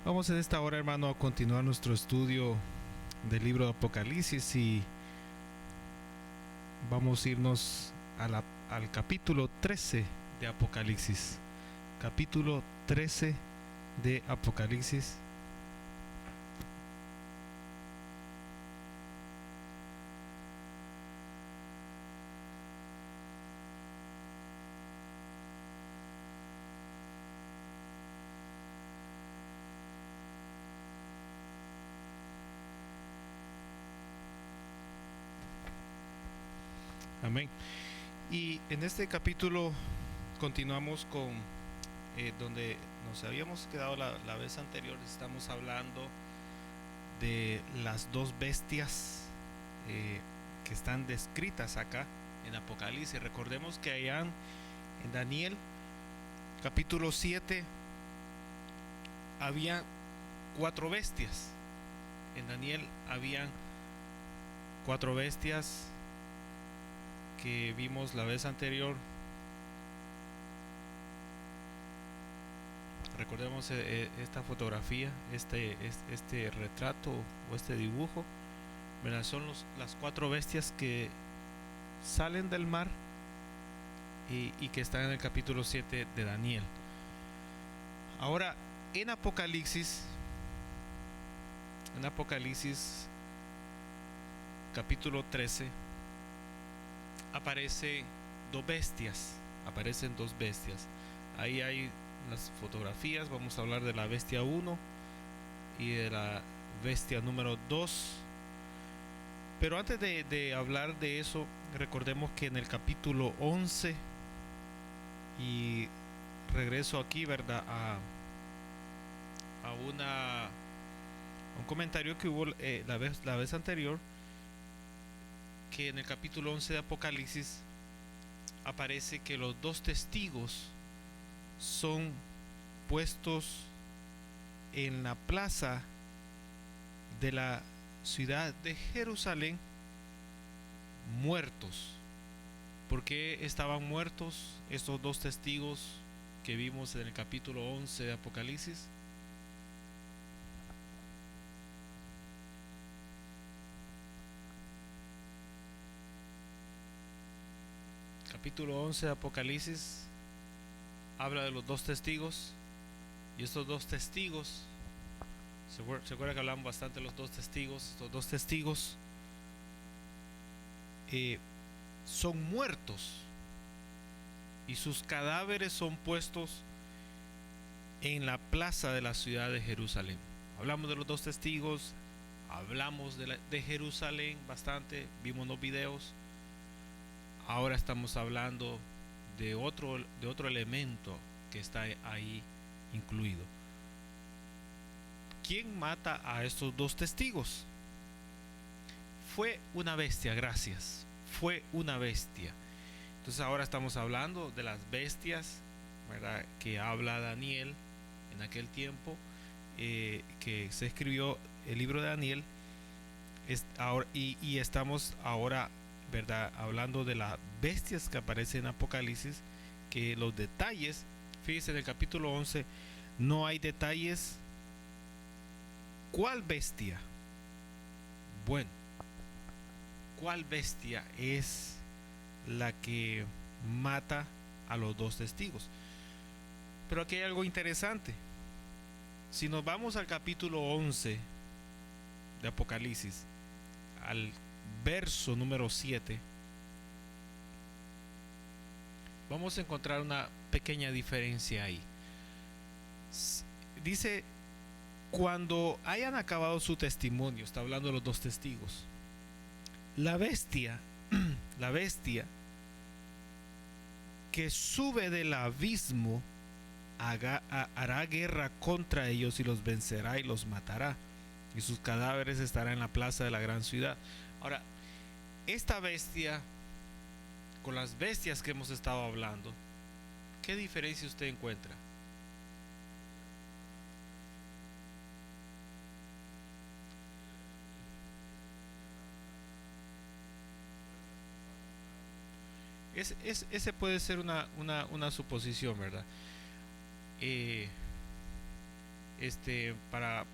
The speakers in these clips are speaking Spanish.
Vamos en esta hora, hermano, a continuar nuestro estudio del libro de Apocalipsis y vamos a irnos al capítulo 13 de Apocalipsis. Capítulo 13 de Apocalipsis. Amén. Y en este capítulo continuamos con donde nos habíamos quedado la vez anterior. Estamos hablando de las dos bestias que están descritas acá en Apocalipsis. Recordemos que allá en Daniel capítulo 7 había 4 bestias. En Daniel habían 4 bestias que vimos la vez anterior. Recordemos esta fotografía, este retrato o este dibujo, ¿verdad? Son las 4 bestias que salen del mar y que están en el capítulo 7 de Daniel. Ahora, en Apocalipsis capítulo 13, aparecen dos bestias. Ahí hay las fotografías. Vamos a hablar de la bestia 1 y de la bestia número 2. Pero antes de hablar de eso, recordemos que en el capítulo 11, y regreso aquí, ¿verdad?, a un comentario que hubo la vez anterior, que en el capítulo 11 de Apocalipsis aparece que los 2 testigos son puestos en la plaza de la ciudad de Jerusalén, muertos. ¿Por qué estaban muertos estos 2 testigos que vimos en el capítulo 11 de Apocalipsis? Capítulo 11 de Apocalipsis habla de los 2 testigos, y estos 2 testigos, se acuerda que hablamos bastante de los 2 testigos. Estos 2 testigos son muertos y sus cadáveres son puestos en la plaza de la ciudad de Jerusalén. Hablamos de los 2 testigos, hablamos de Jerusalén bastante, vimos los videos. Ahora estamos hablando de otro elemento que está ahí incluido. ¿Quién mata a estos 2 testigos? Fue una bestia, gracias. Fue una bestia. Entonces ahora estamos hablando de las bestias, ¿verdad?, que habla Daniel en aquel tiempo, que se escribió el libro de Daniel. Y estamos ahora, ¿verdad?, hablando de las bestias que aparecen en Apocalipsis, que los detalles, fíjense, en el capítulo 11 no hay detalles. ¿Cuál bestia? Bueno, ¿cuál bestia es la que mata a los 2 testigos? Pero aquí hay algo interesante. Si nos vamos al capítulo 11 de Apocalipsis, al verso número 7, vamos a encontrar una pequeña diferencia ahí. Dice: cuando hayan acabado su testimonio, está hablando de los 2 testigos, la bestia que sube del abismo hará guerra contra ellos y los vencerá y los matará, y sus cadáveres estarán en la plaza de la gran ciudad. Ahora, esta bestia con las bestias que hemos estado hablando, ¿qué diferencia usted encuentra? Ese puede ser una suposición, ¿verdad? para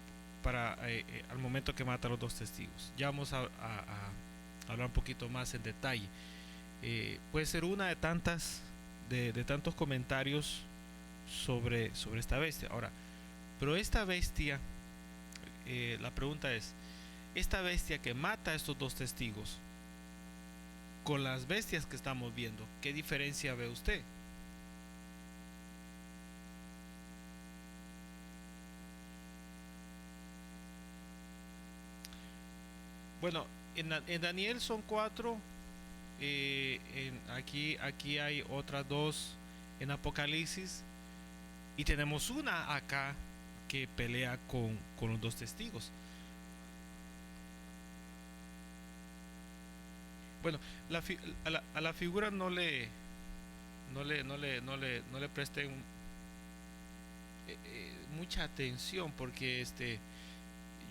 al momento que mata a los dos testigos. Ya vamos a hablar un poquito más en detalle. Puede ser una de tantos comentarios sobre esta bestia. Ahora, pero esta bestia, la pregunta es, esta bestia que mata a estos dos testigos, con las bestias que estamos viendo, ¿qué diferencia ve usted? Bueno, en Daniel son 4. Aquí hay otras 2 en Apocalipsis. Y tenemos una acá que pelea con los dos testigos. Bueno, a la figura no le presten mucha atención, porque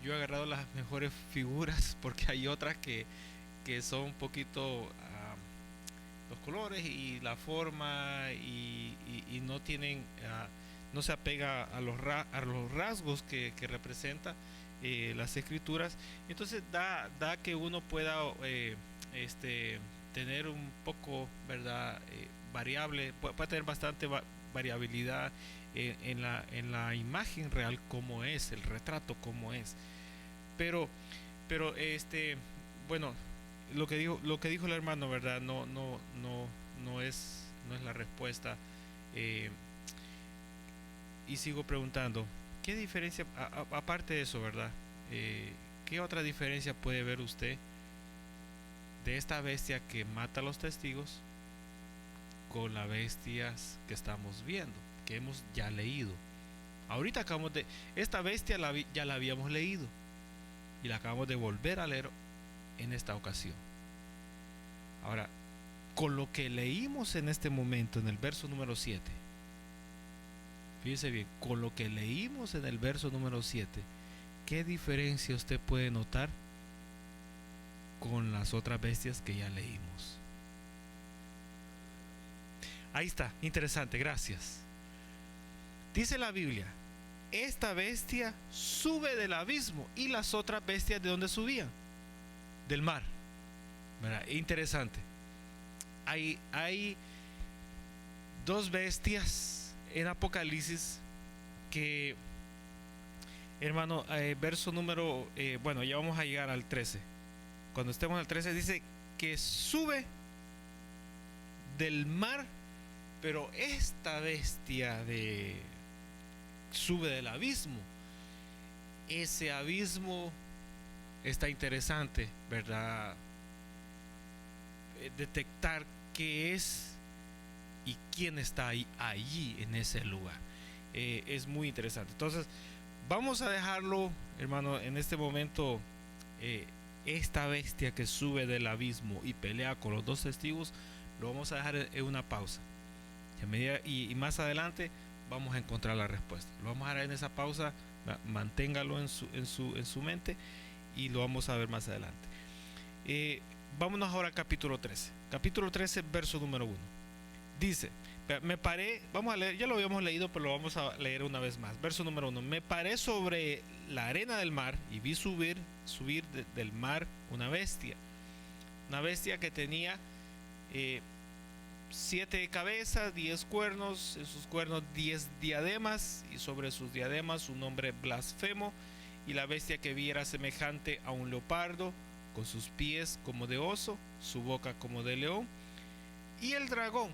yo he agarrado las mejores figuras, porque hay otras que son un poquito los colores y la forma, y no tienen no se apega a los rasgos que representa las escrituras. Entonces da que uno pueda tener un poco, verdad, variable, puede tener bastante variabilidad en la imagen real, como es el retrato, como es. Pero bueno, lo que dijo el hermano, verdad, no es la respuesta. Y sigo preguntando, ¿qué diferencia, aparte de eso, verdad, qué otra diferencia puede ver usted de esta bestia que mata a los testigos con las bestias que estamos viendo, que hemos ya leído? Ahorita esta bestia ya la habíamos leído y la acabamos de volver a leer en esta ocasión. Ahora, con lo que leímos en este momento en el verso número 7, fíjese bien, con lo que leímos en el verso número 7, ¿qué diferencia usted puede notar con las otras bestias que ya leímos? Ahí está, interesante, gracias. Dice la Biblia, esta bestia sube del abismo. ¿Y las otras bestias de dónde subían? Del mar. ¿Verdad? Interesante. Hay 2 bestias en Apocalipsis que, hermano, verso número, bueno, ya vamos a llegar al 13. Cuando estemos al 13 dice que sube del mar, pero esta bestia sube del abismo. Ese abismo está interesante, ¿verdad? Detectar qué es y quién está allí en ese lugar. Es muy interesante. Entonces, vamos a dejarlo, hermano, en este momento. Esta bestia que sube del abismo y pelea con los dos testigos, lo vamos a dejar en una pausa. Y más adelante vamos a encontrar la respuesta. Lo vamos a dejar en esa pausa, manténgalo en su mente, y lo vamos a ver más adelante. Vámonos ahora al capítulo 13. Capítulo 13, verso número 1. Dice, vamos a leer, ya lo habíamos leído, pero lo vamos a leer una vez más. Verso número 1. Me paré sobre la arena del mar y vi subir del mar una bestia que tenía 7 cabezas, 10 cuernos, en sus cuernos 10 diademas, y sobre sus diademas un nombre blasfemo. Y la bestia que vi era semejante a un leopardo, con sus pies como de oso, su boca como de león. Y el dragón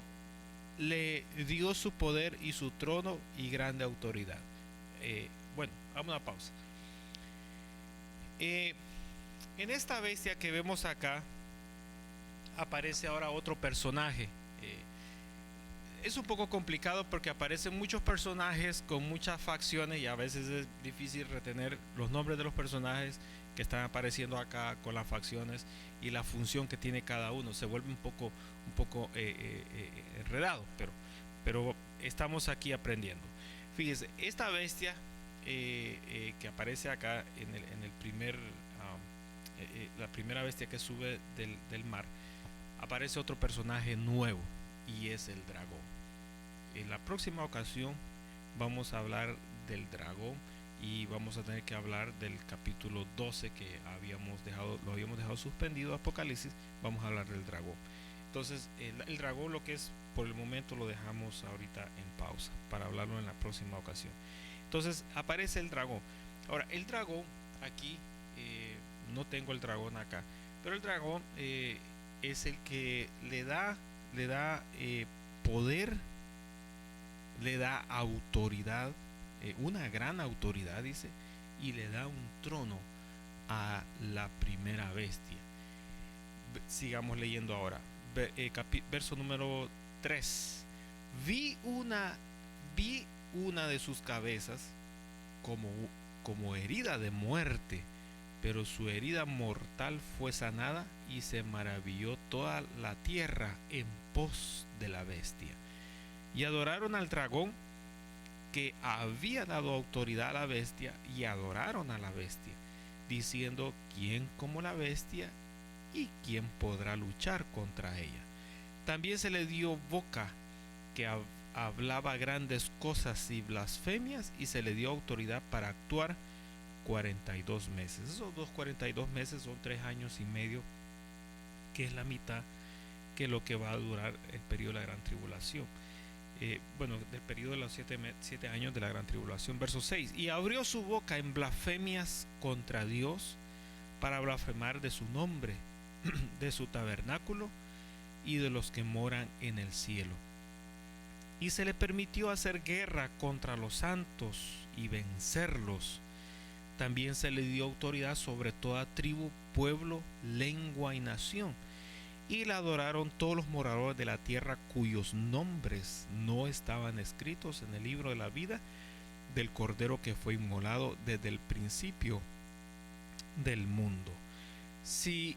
le dio su poder y su trono y grande autoridad. Bueno, vamos a una pausa. En esta bestia que vemos acá aparece ahora otro personaje. Es un poco complicado porque aparecen muchos personajes con muchas facciones, y a veces es difícil retener los nombres de los personajes que están apareciendo acá con las facciones y la función que tiene cada uno. Se vuelve un poco enredado, pero estamos aquí aprendiendo. Fíjese, esta bestia que aparece acá en el primer la primera bestia que sube del mar, aparece otro personaje nuevo, y es el dragón. En la próxima ocasión vamos a hablar del dragón y vamos a tener que hablar del capítulo 12 que lo habíamos dejado suspendido, Apocalipsis. Vamos a hablar del dragón. Entonces el dragón, lo que es por el momento, lo dejamos ahorita en pausa para hablarlo en la próxima ocasión. Entonces aparece el dragón. Ahora el dragón aquí, no tengo el dragón acá, pero el dragón es el que le da poder, le da autoridad, una gran autoridad, dice, y le da un trono a la primera bestia. Sigamos leyendo ahora. Verso número 3. Vi una de sus cabezas como herida de muerte, pero su herida mortal fue sanada, y se maravilló toda la tierra en pos de la bestia. Y adoraron al dragón, que había dado autoridad a la bestia, y adoraron a la bestia, diciendo: ¿quién como la bestia? ¿Y quién podrá luchar contra ella? También se le dio boca, que hablaba grandes cosas y blasfemias, y se le dio autoridad para actuar 42 meses. Esos 42 meses son 3 años y medio, que es la mitad que lo que va a durar el periodo de la gran tribulación. Del periodo de los 7 años de la gran tribulación. Verso 6. Y abrió su boca en blasfemias contra Dios, para blasfemar de su nombre, de su tabernáculo y de los que moran en el cielo. Y se le permitió hacer guerra contra los santos y vencerlos. También se le dio autoridad sobre toda tribu, pueblo, lengua y nación. Y la adoraron todos los moradores de la tierra, cuyos nombres no estaban escritos en el libro de la vida del Cordero que fue inmolado desde el principio del mundo. Si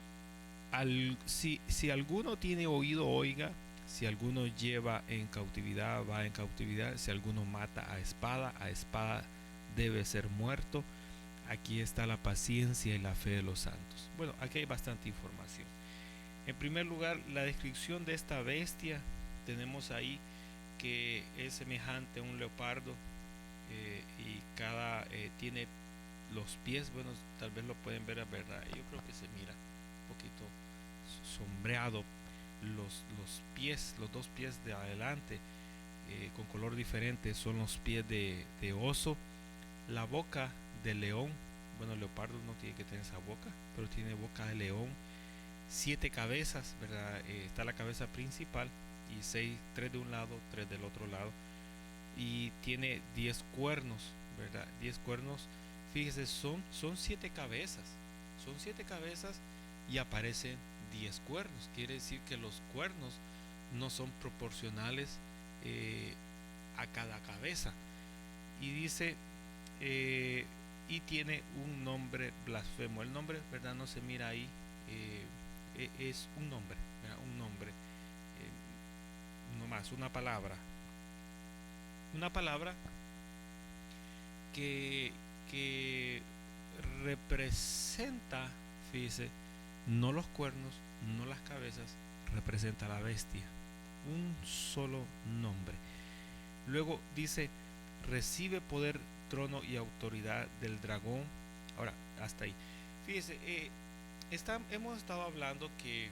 alguno tiene oído, oiga. Si alguno lleva en cautividad, va en cautividad. Si alguno mata a espada debe ser muerto. Aquí está la paciencia y la fe de los santos. Bueno, aquí hay bastante información. En primer lugar, la descripción de esta bestia. Tenemos ahí que es semejante a un leopardo, y tiene los pies, bueno, tal vez lo pueden ver, ¿verdad? Yo creo que se mira un poquito sombreado. Los dos pies de adelante, con color diferente, son los pies de oso. La boca de león. Bueno, el leopardo no tiene que tener esa boca, pero tiene boca de león. 7 cabezas, ¿verdad? Está la cabeza principal, y 3 de un lado, 3 del otro lado. Y tiene 10 cuernos, ¿verdad? 10 cuernos. Fíjese, son 7 cabezas. Son 7 cabezas y aparecen 10 cuernos. Quiere decir que los cuernos no son proporcionales a cada cabeza. Y dice, y tiene un nombre blasfemo. El nombre, ¿verdad? No se mira ahí. Es un nombre, ¿verdad? Un nombre. No más, una palabra. Una palabra que representa, fíjese, no los cuernos, no las cabezas, representa a la bestia. Un solo nombre. Luego dice: recibe poder, trono y autoridad del dragón. Ahora, hasta ahí. Fíjese, hemos estado hablando que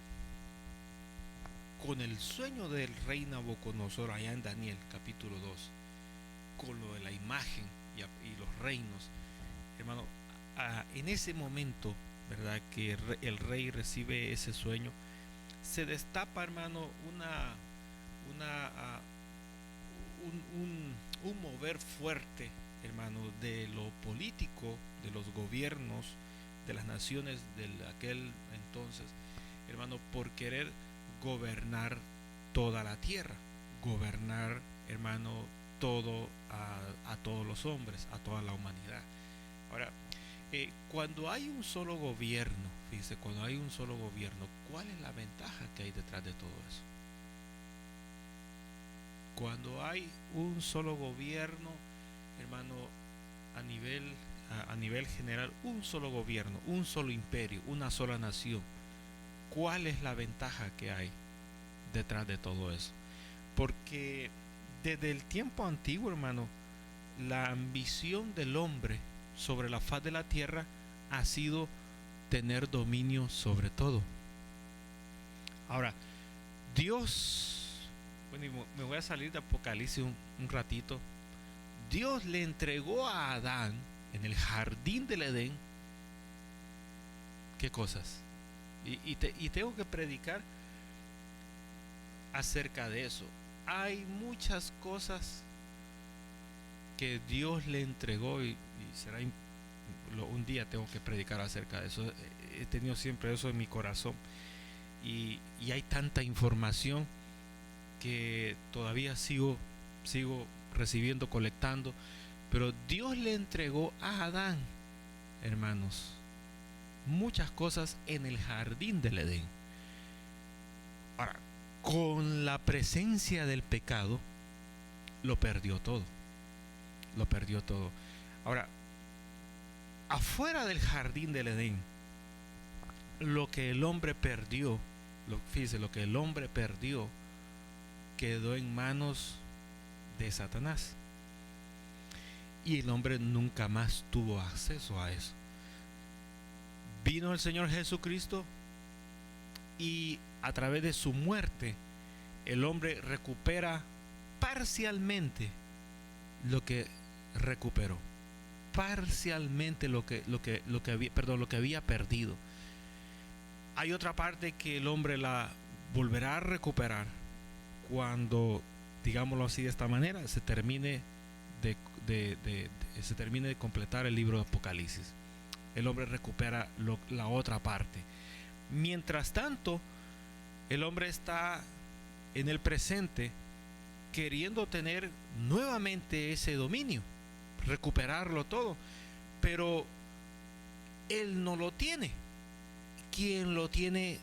con el sueño del rey Nabucodonosor, allá en Daniel capítulo 2, con lo de la imagen y los reinos, hermano, en ese momento, ¿verdad?, que el rey recibe ese sueño, se destapa, hermano, un mover fuerte, hermano, de lo político, de los gobiernos, de las naciones de aquel entonces, hermano, por querer gobernar toda la tierra, gobernar, hermano, todo a todos los hombres, a toda la humanidad. Ahora, cuando hay un solo gobierno, fíjese, cuando hay un solo gobierno, ¿cuál es la ventaja que hay detrás de todo eso? Cuando hay un solo gobierno, hermano, a nivel general, un solo gobierno, un solo imperio, una sola nación, ¿cuál es la ventaja que hay detrás de todo eso? Porque desde el tiempo antiguo, hermano, la ambición del hombre sobre la faz de la tierra ha sido tener dominio sobre todo. Ahora, Dios, bueno, me voy a salir de Apocalipsis un ratito. Dios le entregó a Adán en el jardín del Edén, ¿qué cosas? Y tengo que predicar acerca de eso. Hay muchas cosas que Dios le entregó y será un día tengo que predicar acerca de eso. He tenido siempre eso en mi corazón y hay tanta información que todavía sigo recibiendo, colectando, pero Dios le entregó a Adán, hermanos, muchas cosas en el jardín del Edén. Ahora, con la presencia del pecado, lo perdió todo. Lo perdió todo. Ahora, afuera del jardín del Edén, lo que el hombre perdió, fíjese, lo que el hombre perdió quedó en manos de Satanás. Y el hombre nunca más tuvo acceso a eso. Vino el Señor Jesucristo y a través de su muerte el hombre recupera parcialmente lo que recuperó, parcialmente lo que había perdido. Hay otra parte que el hombre la volverá a recuperar cuando, digámoslo así de esta manera, se termine de completar el libro de Apocalipsis. El hombre recupera la otra parte. Mientras tanto, el hombre está en el presente queriendo tener nuevamente ese dominio, recuperarlo todo, pero él no lo tiene. Quien lo tiene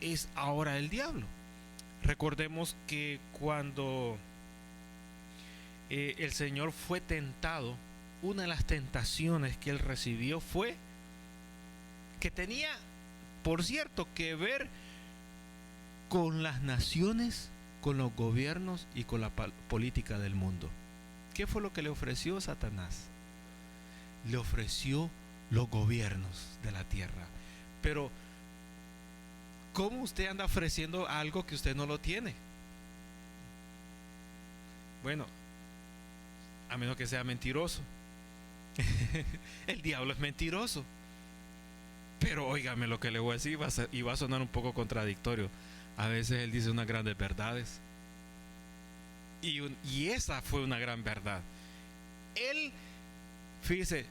es ahora el diablo. Recordemos que cuando el Señor fue tentado, una de las tentaciones que él recibió fue que tenía, por cierto, que ver con las naciones, con los gobiernos y con la política del mundo. ¿Qué fue lo que le ofreció Satanás? Le ofreció los gobiernos de la tierra. Pero ¿cómo usted anda ofreciendo algo que usted no lo tiene? Bueno, a menos que sea mentiroso. El diablo es mentiroso. Pero óigame lo que le voy a decir, y va a sonar un poco contradictorio. A veces él dice unas grandes verdades. Y esa fue una gran verdad. Él, fíjese,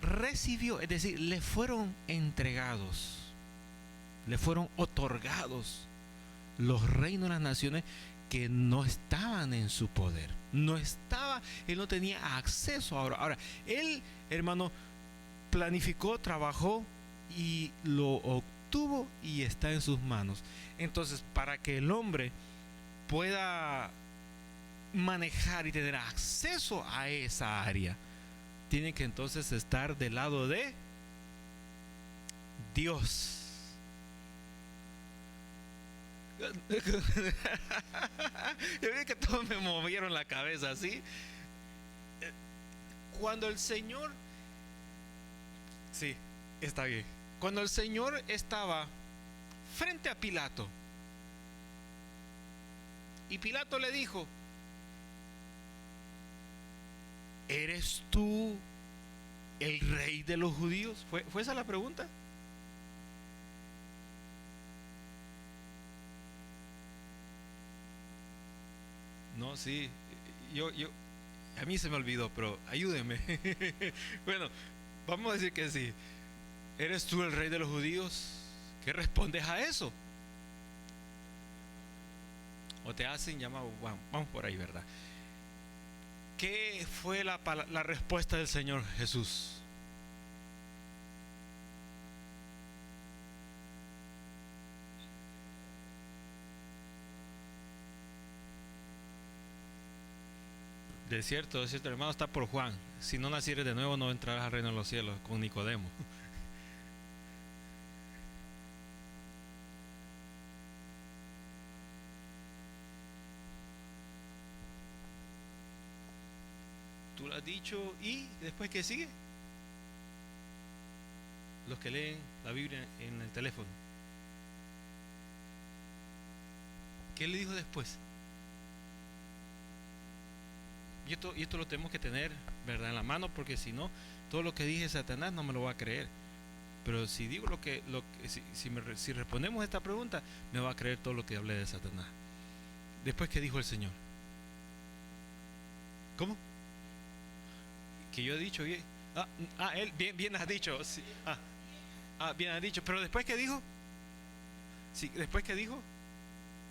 recibió, es decir, le fueron entregados, le fueron otorgados los reinos de las naciones que no estaban en su poder. Él no tenía acceso ahora. Ahora, él, hermano, planificó, trabajó y lo obtuvo y está en sus manos. Entonces, para que el hombre pueda manejar y tener acceso a esa área, tiene que entonces estar del lado de Dios. Yo vi que todos me movieron la cabeza así. Cuando el Señor, sí, está bien. Cuando el Señor estaba frente a Pilato y Pilato le dijo: ¿eres tú el rey de los judíos? ¿Fue esa la pregunta? No, sí, a mí se me olvidó, pero ayúdeme. Bueno, vamos a decir que sí. ¿Eres tú el rey de los judíos? ¿Qué respondes a eso? O te hacen llamado, vamos por ahí, ¿verdad? ¿Qué fue la respuesta del Señor Jesús? De cierto, hermano, está por Juan: si no nacieres de nuevo, no entrarás al reino de los cielos, con Nicodemo. Tú lo has dicho, y después, ¿qué sigue? los que leen la Biblia en el teléfono. ¿Qué le dijo después? Y esto lo tenemos que tener, ¿verdad?, en la mano, porque si no, todo lo que dije Satanás no me lo va a creer. Pero si digo si respondemos esta pregunta, me va a creer todo lo que hablé de Satanás. Después, ¿qué dijo el Señor? ¿Cómo? Que yo he dicho bien. Él bien has dicho. Sí. Bien has dicho. Pero después, ¿qué dijo? Sí, después, ¿qué dijo?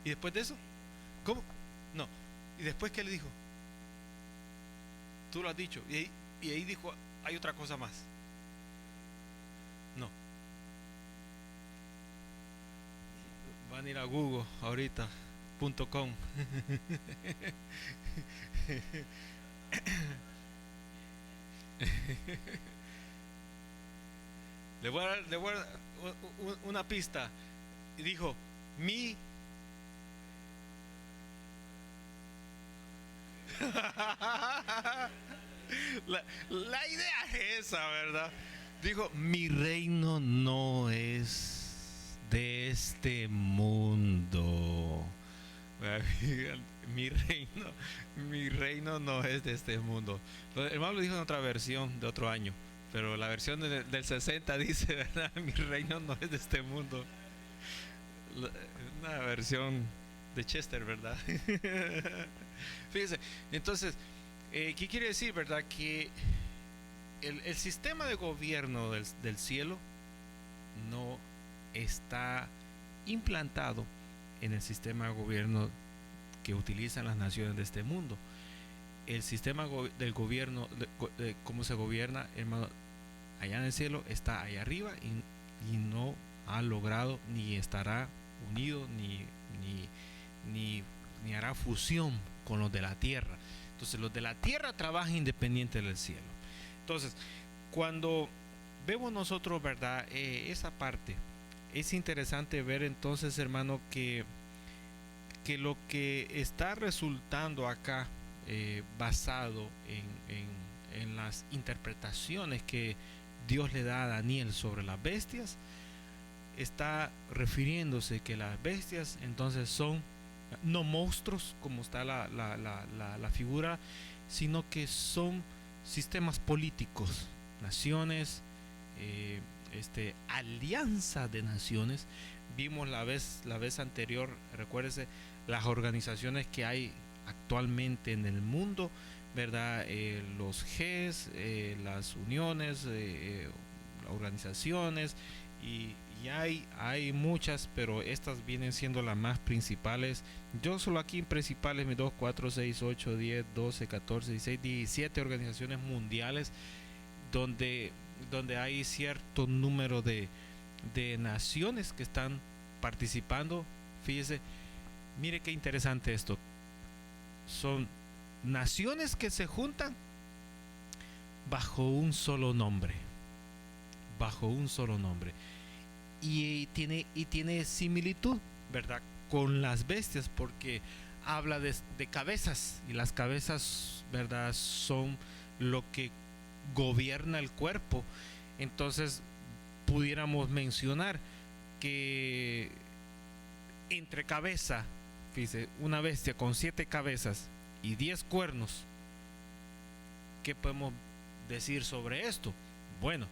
¿Y después de eso? ¿Cómo? No. ¿Y después qué le dijo? Tú lo has dicho. Y ahí dijo, hay otra cosa más. No. Van a ir a Google ahorita. .com. Le voy a dar una pista. Y dijo, la idea es esa, ¿verdad? Dijo, mi reino no es de este mundo. Mi reino no es de este mundo. El hermano lo dijo en otra versión de otro año, pero la versión del 60 dice, ¿verdad? Mi reino no es de este mundo. Una versión de Chester, ¿verdad? Fíjense, entonces, ¿qué quiere decir, verdad? Que el sistema de gobierno del cielo no está implantado en el sistema de gobierno que utilizan las naciones de este mundo. El sistema del gobierno, de cómo se gobierna, hermano, allá en el cielo, está allá arriba y no ha logrado ni estará unido ni hará fusión con los de la tierra. Entonces los de la tierra trabajan independiente del cielo. Entonces, cuando vemos nosotros, ¿verdad?, esa parte, es interesante ver entonces, hermano, que lo que está resultando acá, basado en las interpretaciones que Dios le da a Daniel sobre las bestias, está refiriéndose que las bestias entonces son no monstruos como está la figura, sino que son sistemas políticos, naciones, alianza de naciones. Vimos la vez anterior, recuérdese, las organizaciones que hay actualmente en el mundo, ¿verdad? Los Gs, las uniones, organizaciones, y hay muchas, pero estas vienen siendo las más principales. Yo solo aquí en principales, 2, 4, 6, 8, 10, 12, 14, 16, 17 organizaciones mundiales donde hay cierto número de naciones que están participando. Fíjese, mire qué interesante esto. Son naciones que se juntan bajo un solo nombre. Y tiene similitud, ¿verdad?, con las bestias, porque habla de cabezas, y las cabezas, ¿verdad?, son lo que gobierna el cuerpo. Entonces pudiéramos mencionar que entre cabeza, fíjese, una bestia con 7 cabezas y 10 cuernos, ¿qué podemos decir sobre esto? Bueno,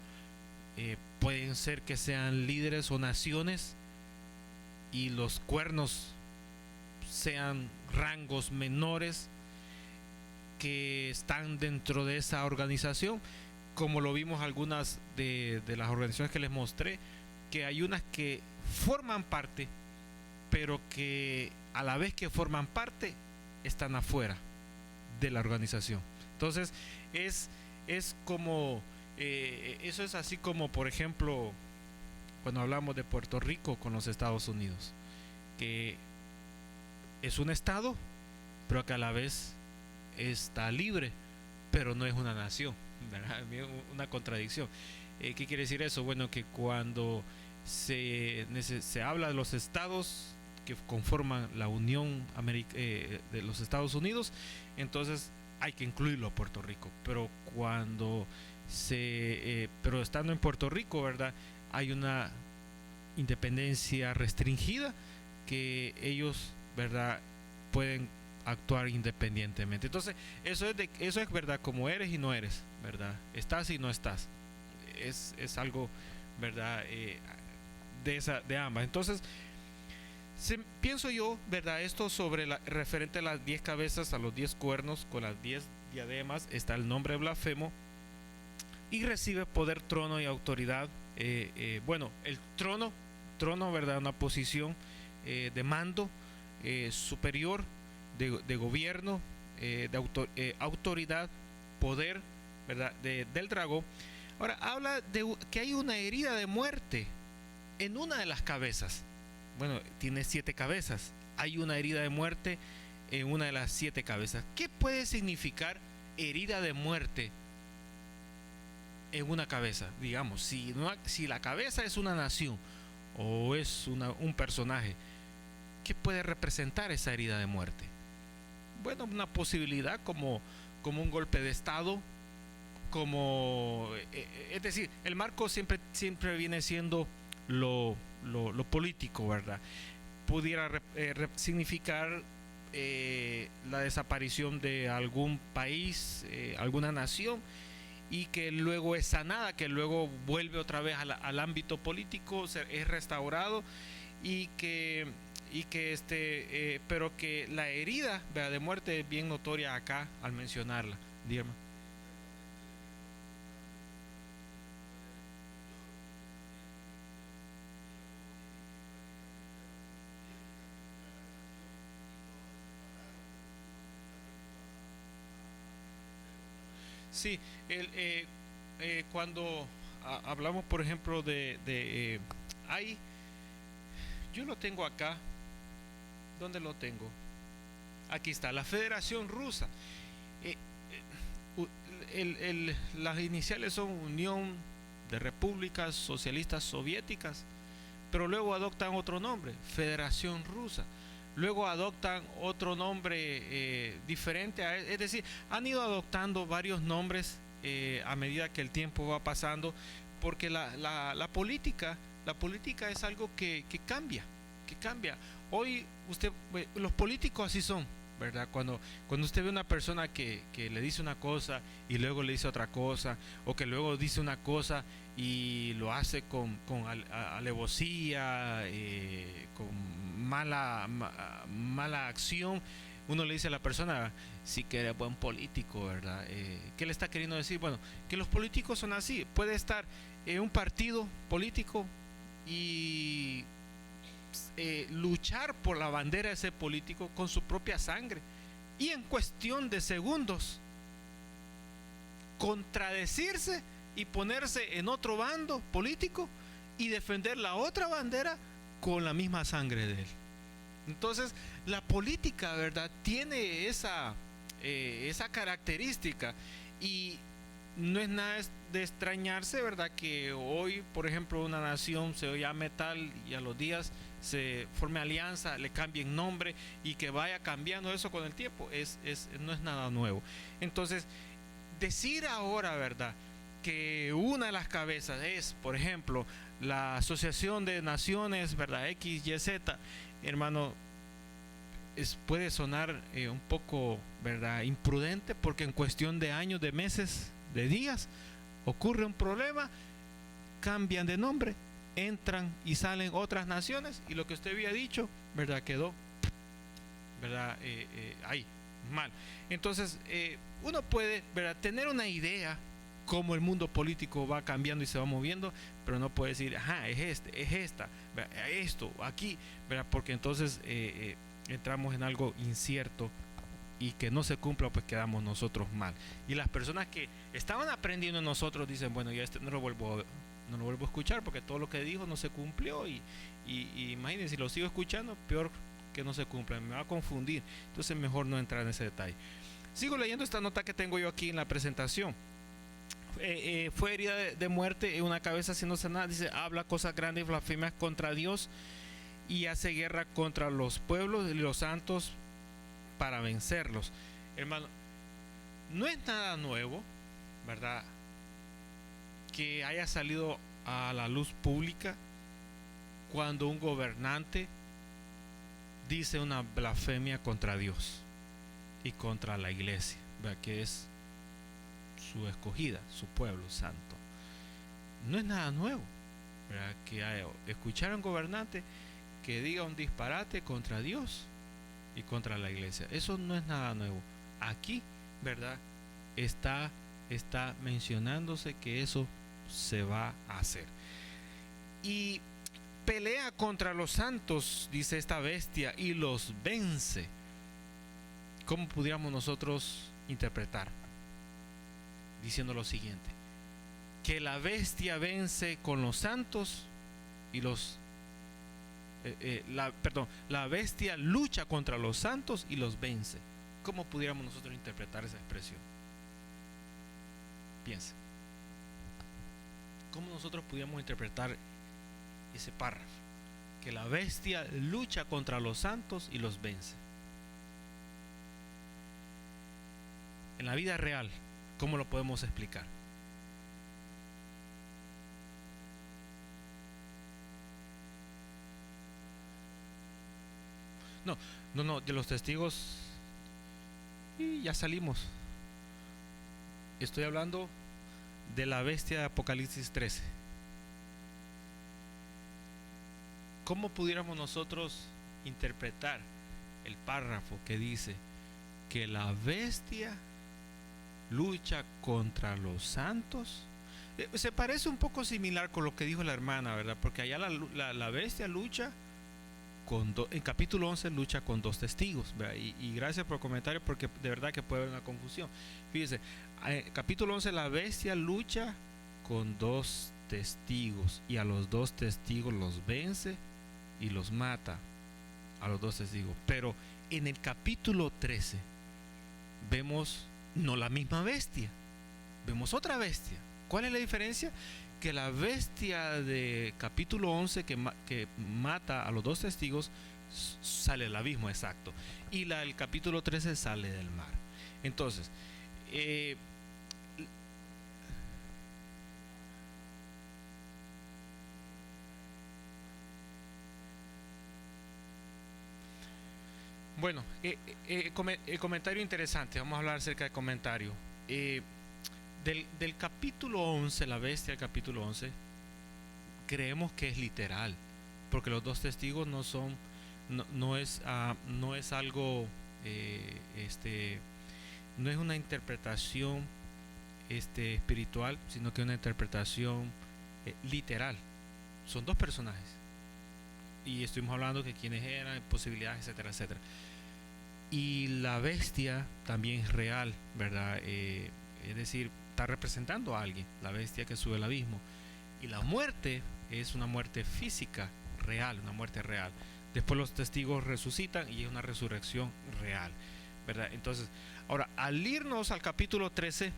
pueden ser que sean líderes o naciones y los cuernos sean rangos menores que están dentro de esa organización, como lo vimos algunas de las organizaciones que les mostré, que hay unas que forman parte, pero que a la vez que forman parte están afuera de la organización. Entonces es como eso es así como, por ejemplo, cuando hablamos de Puerto Rico con los Estados Unidos, que es un estado, pero que a la vez está libre, pero no es una nación, ¿verdad? Una contradicción. ¿Qué quiere decir eso? Bueno, que cuando se habla de los estados que conforman la Unión de los Estados Unidos, entonces hay que incluirlo a Puerto Rico. Pero pero estando en Puerto Rico, ¿verdad?, hay una independencia restringida, que ellos, ¿verdad?, pueden actuar independientemente. Entonces, eso es verdad, como eres y no eres, ¿verdad? Estás y no estás. Es algo, ¿verdad?, de ambas. Entonces, pienso yo, ¿verdad?, esto sobre referente a las 10 cabezas, a los 10 cuernos, con las 10 diademas, está el nombre blasfemo, y recibe poder, trono y autoridad. Bueno, el trono, ¿verdad?, una posición de mando superior, de gobierno, autoridad, poder, ¿verdad?, del dragón. Ahora, habla de que hay una herida de muerte en una de las cabezas. Bueno, tiene 7 cabezas. Hay una herida de muerte en una de las 7 cabezas. ¿Qué puede significar herida de muerte en una cabeza? Digamos, si la cabeza es una nación o es un personaje, ¿qué puede representar esa herida de muerte? Bueno, una posibilidad como un golpe de estado, es decir, el marco siempre viene siendo lo político, ¿verdad? Pudiera significar la desaparición de algún país, alguna nación, y que luego es sanada, que luego vuelve otra vez al ámbito político, es restaurado, pero que la herida, ¿verdad?, de muerte es bien notoria acá al mencionarla. Dígame. Sí, cuando hablamos, por ejemplo, hay, yo lo tengo acá. ¿Dónde lo tengo? Aquí está, la Federación Rusa. Eh, las iniciales son Unión de Repúblicas Socialistas Soviéticas, pero luego adoptan otro nombre, Federación Rusa. Luego adoptan otro nombre diferente, es decir, han ido adoptando varios nombres a medida que el tiempo va pasando, porque la política es algo que cambia, Hoy los políticos así son, ¿verdad? Cuando usted ve una persona que le dice una cosa y luego le dice otra cosa, o que luego dice una cosa y lo hace con alevosía, con mala acción, uno le dice a la persona, sí que eres buen político, ¿verdad? ¿Qué le está queriendo decir? Bueno, que los políticos son así. Puede estar un partido político y luchar por la bandera de ese político con su propia sangre, y en cuestión de segundos contradecirse y ponerse en otro bando político y defender la otra bandera con la misma sangre de él. Entonces, la política, ¿verdad?, tiene esa característica, y no es nada de extrañarse, ¿verdad?, que hoy, por ejemplo, una nación se llame tal y a los días se forme alianza, le cambien nombre, y que vaya cambiando eso con el tiempo, no es nada nuevo. Entonces, decir ahora, ¿verdad?, que una de las cabezas es, por ejemplo, la Asociación de Naciones, ¿verdad?, XYZ, hermano, puede sonar un poco, ¿verdad?, imprudente, porque en cuestión de años, de meses, de días, ocurre un problema, cambian de nombre, entran y salen otras naciones, y lo que usted había dicho, ¿verdad?, quedó, ¿verdad?, ahí, mal. Entonces, uno puede, ¿verdad?, tener una idea cómo el mundo político va cambiando y se va moviendo, pero no puede decir, ajá, es esta, ¿verdad?, esto, aquí, ¿verdad?, porque entonces entramos en algo incierto, y que no se cumpla, pues quedamos nosotros mal. Y las personas que estaban aprendiendo en nosotros dicen, bueno, ya no lo vuelvo a escuchar, porque todo lo que dijo no se cumplió, y imagínense, si lo sigo escuchando, peor que no se cumpla, me va a confundir. Entonces mejor no entrar en ese detalle. Sigo leyendo esta nota que tengo yo aquí en la presentación. Fue herida de muerte en una cabeza siendo sanada. Dice, habla cosas grandes y blasfemas contra Dios, y hace guerra contra los pueblos y los santos para vencerlos. Hermano, no es nada nuevo, ¿verdad?, que haya salido a la luz pública cuando un gobernante dice una blasfemia contra Dios y contra la iglesia, ¿verdad? Que es su escogida, su pueblo santo. No es nada nuevo, ¿verdad? Que escuchar a un gobernante que diga un disparate contra Dios y contra la iglesia. Eso no es nada nuevo. Aquí, ¿verdad? Está mencionándose que eso se va a hacer. Y pelea contra los santos, dice esta bestia, y los vence. ¿Cómo pudiéramos nosotros interpretar? Diciendo lo siguiente: que la bestia vence con los santos y los la bestia lucha contra los santos y los vence. ¿Cómo pudiéramos nosotros interpretar esa expresión? Piensa. ¿Cómo nosotros pudiéramos interpretar ese párrafo? Que la bestia lucha contra los santos y los vence. En la vida real, ¿cómo lo podemos explicar? No, de los testigos y ya salimos. Estoy hablando de la bestia de Apocalipsis 13. ¿Cómo pudiéramos nosotros interpretar el párrafo que dice que la bestia lucha contra los santos? Se parece un poco similar con lo que dijo la hermana, ¿verdad? Porque allá la bestia lucha en capítulo 11 lucha con dos testigos, y gracias por el comentario, porque de verdad que puede haber una confusión. Fíjese, capítulo 11, la bestia lucha con dos testigos y a los dos testigos los vence y los mata a los dos testigos. Pero en el capítulo 13 vemos no la misma bestia, vemos otra bestia. ¿Cuál es la diferencia? Que la bestia de capítulo 11 que mata a los dos testigos sale del abismo, exacto, y la del capítulo 13 sale del mar. Entonces, bueno, comentario interesante. Vamos a hablar acerca del comentario. Del capítulo 11, la bestia del capítulo 11, creemos que es literal, porque los dos testigos no es algo, no es una interpretación espiritual, sino que es una interpretación literal. Son dos personajes y estuvimos hablando de quiénes eran, posibilidades, etcétera, etcétera. Y la bestia también es real, ¿verdad? Es decir, está representando a alguien, la bestia que sube al abismo. Y la muerte es una muerte física real, una muerte real. Después los testigos resucitan y es una resurrección real, ¿verdad? Entonces, ahora, al irnos al capítulo 13,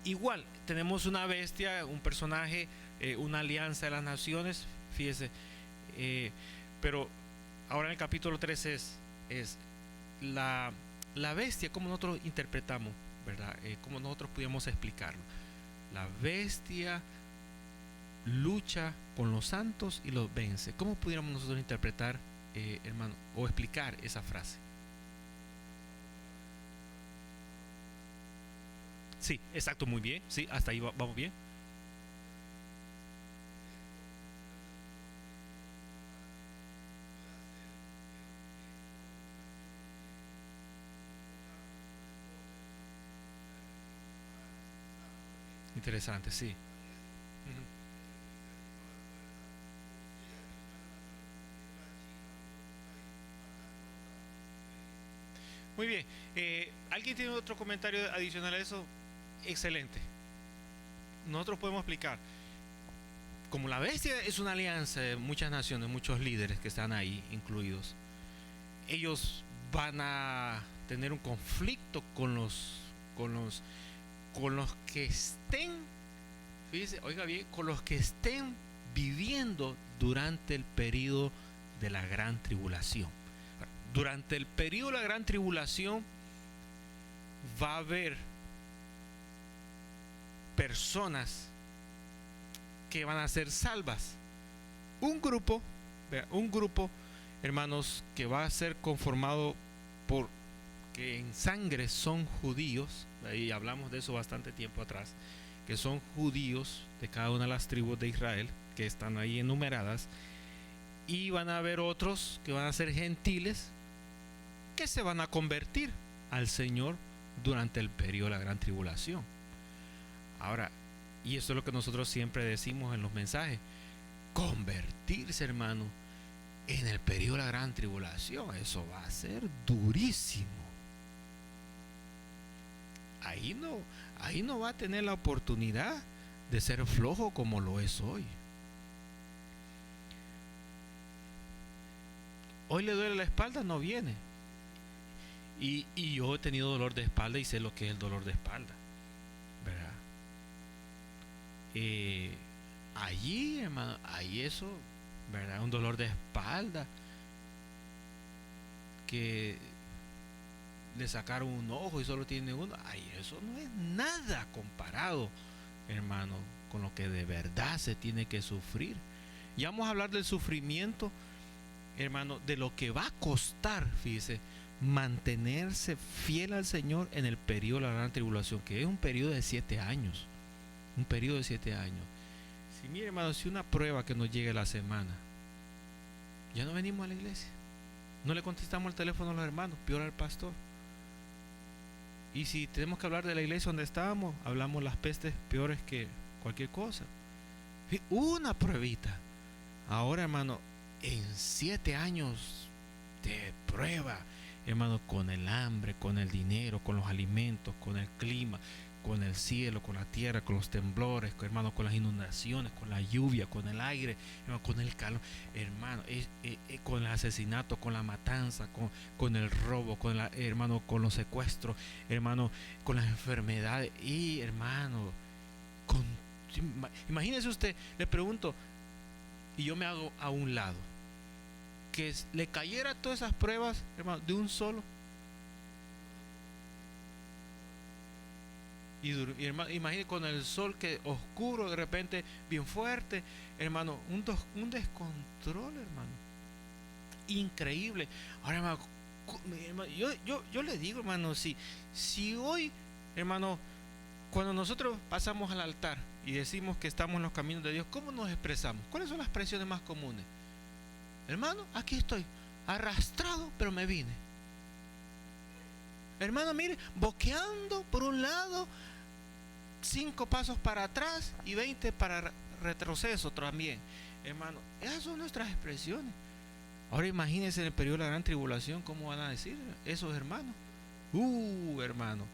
igual tenemos una bestia, un personaje, una alianza de las naciones, fíjese, pero ahora en el capítulo 13 es la bestia, como nosotros interpretamos, ¿verdad? Como nosotros podíamos explicarlo. La bestia lucha con los santos y los vence. ¿Cómo pudiéramos nosotros interpretar, hermano, o explicar esa frase? Sí, exacto, muy bien. Sí, hasta ahí vamos bien. Interesante, sí. Ujú. Muy bien. ¿Alguien tiene otro comentario adicional a eso? Excelente. Nosotros podemos explicar. Como la bestia es una alianza de muchas naciones, muchos líderes que están ahí incluidos, ellos van a tener un conflicto con los que estén, fíjese, oiga bien, con los que estén viviendo durante el periodo de la gran tribulación. Durante el periodo de la gran tribulación va a haber personas que van a ser salvas. Un grupo, hermanos, que va a ser conformado por que en sangre son judíos, y hablamos de eso bastante tiempo atrás, que son judíos de cada una de las tribus de Israel, que están ahí enumeradas, y van a haber otros que van a ser gentiles, que se van a convertir al Señor durante el periodo de la gran tribulación. Ahora, y esto es lo que nosotros siempre decimos en los mensajes, convertirse, hermano, en el periodo de la gran tribulación, eso va a ser durísimo. Ahí no va a tener la oportunidad de ser flojo como lo es hoy. Hoy le duele la espalda, no viene. Y yo he tenido dolor de espalda y sé lo que es el dolor de espalda, ¿verdad? Allí, hermano, ahí eso, ¿verdad? Un dolor de espalda que le sacaron un ojo y solo tiene uno. Ay, eso no es nada comparado, hermano, con lo que de verdad se tiene que sufrir. Ya vamos a hablar del sufrimiento, hermano, de lo que va a costar, fíjese, mantenerse fiel al Señor en el periodo de la gran tribulación, que es un periodo de 7 años. Un periodo de 7 años. Si mire, hermano, si una prueba que nos llegue a la semana, ya no venimos a la iglesia, no le contestamos el teléfono a los hermanos, peor al pastor. Y si tenemos que hablar de la iglesia donde estábamos, hablamos las pestes peores que cualquier cosa. Una pruebita. Ahora, hermano, en 7 años de prueba, hermano, con el hambre, con el dinero, con los alimentos, con el clima, con el cielo, con la tierra, con los temblores, hermano, con las inundaciones, con la lluvia, con el aire, hermano, con el calor, hermano, con el asesinato, con la matanza, con el robo, hermano, con los secuestros, hermano, con las enfermedades y, hermano, imagínese usted, le pregunto, y yo me hago a un lado, que le cayera todas esas pruebas, hermano, de un solo. Y hermano, imagínese con el sol que oscuro de repente, bien fuerte, hermano, un descontrol, hermano, increíble. Ahora, hermano, yo le digo, hermano, si hoy, hermano, cuando nosotros pasamos al altar y decimos que estamos en los caminos de Dios, ¿cómo nos expresamos? ¿Cuáles son las expresiones más comunes? Hermano, aquí estoy, arrastrado, pero me vine. Hermano, mire, boqueando por un lado, 5 pasos para atrás y 20 para retroceso también. Hermano, esas son nuestras expresiones. Ahora imagínense en el periodo de la gran tribulación, ¿cómo van a decir esos hermanos? Hermano.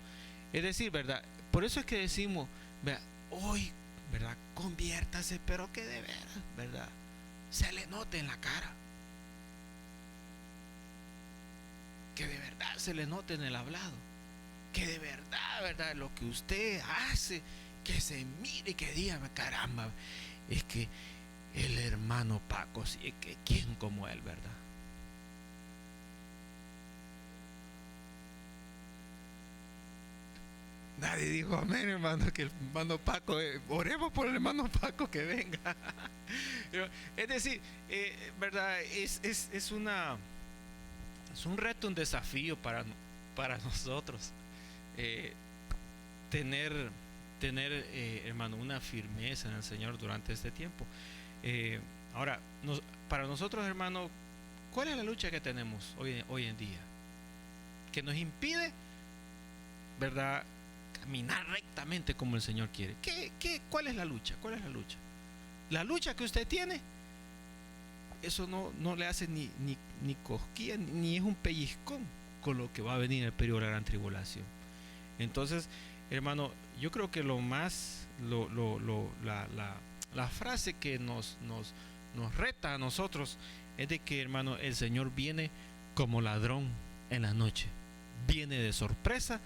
Es decir, ¿verdad? Por eso es que decimos, vea, hoy, ¿verdad? Conviértase, pero que de veras, ¿verdad? Se le note en la cara. Que de verdad se le note en el hablado, que de verdad, verdad, lo que usted hace, que se mire y que diga, caramba, es que el hermano Paco, sí, es que quién como él, verdad. Nadie dijo amén, hermano, que el hermano Paco, oremos por el hermano Paco que venga. Es decir, verdad, es un reto, un desafío para nosotros, tener hermano, una firmeza en el Señor durante este tiempo. Ahora, para nosotros, hermano, ¿cuál es la lucha que tenemos hoy en día? Que nos impide, ¿verdad?, caminar rectamente como el Señor quiere. ¿Cuál es la lucha? ¿Cuál es la lucha? La lucha que usted tiene, eso no le hace ni cosquilla, ni es un pellizcón con lo que va a venir en el periodo de la gran tribulación. Entonces, hermano, yo creo que la frase que nos reta a nosotros es de que, hermano, el Señor viene como ladrón en la noche. Viene de sorpresa,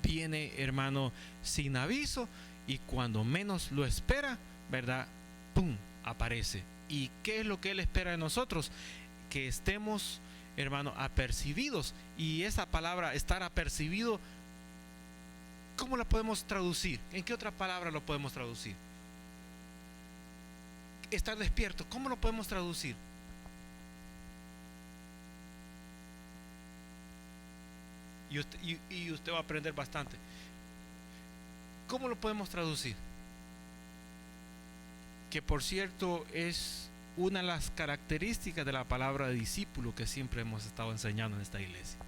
viene, hermano, sin aviso, y cuando menos lo espera, ¿verdad?, ¡pum!, aparece. ¿Y qué es lo que Él espera de nosotros? Que estemos, hermano, apercibidos. Y esa palabra, estar apercibido, ¿cómo la podemos traducir? ¿En qué otra palabra lo podemos traducir? estar despierto, ¿cómo lo podemos traducir? Y usted va a aprender bastante. ¿Cómo lo podemos traducir? Que por cierto es una de las características de la palabra discípulo que siempre hemos estado enseñando en esta iglesia.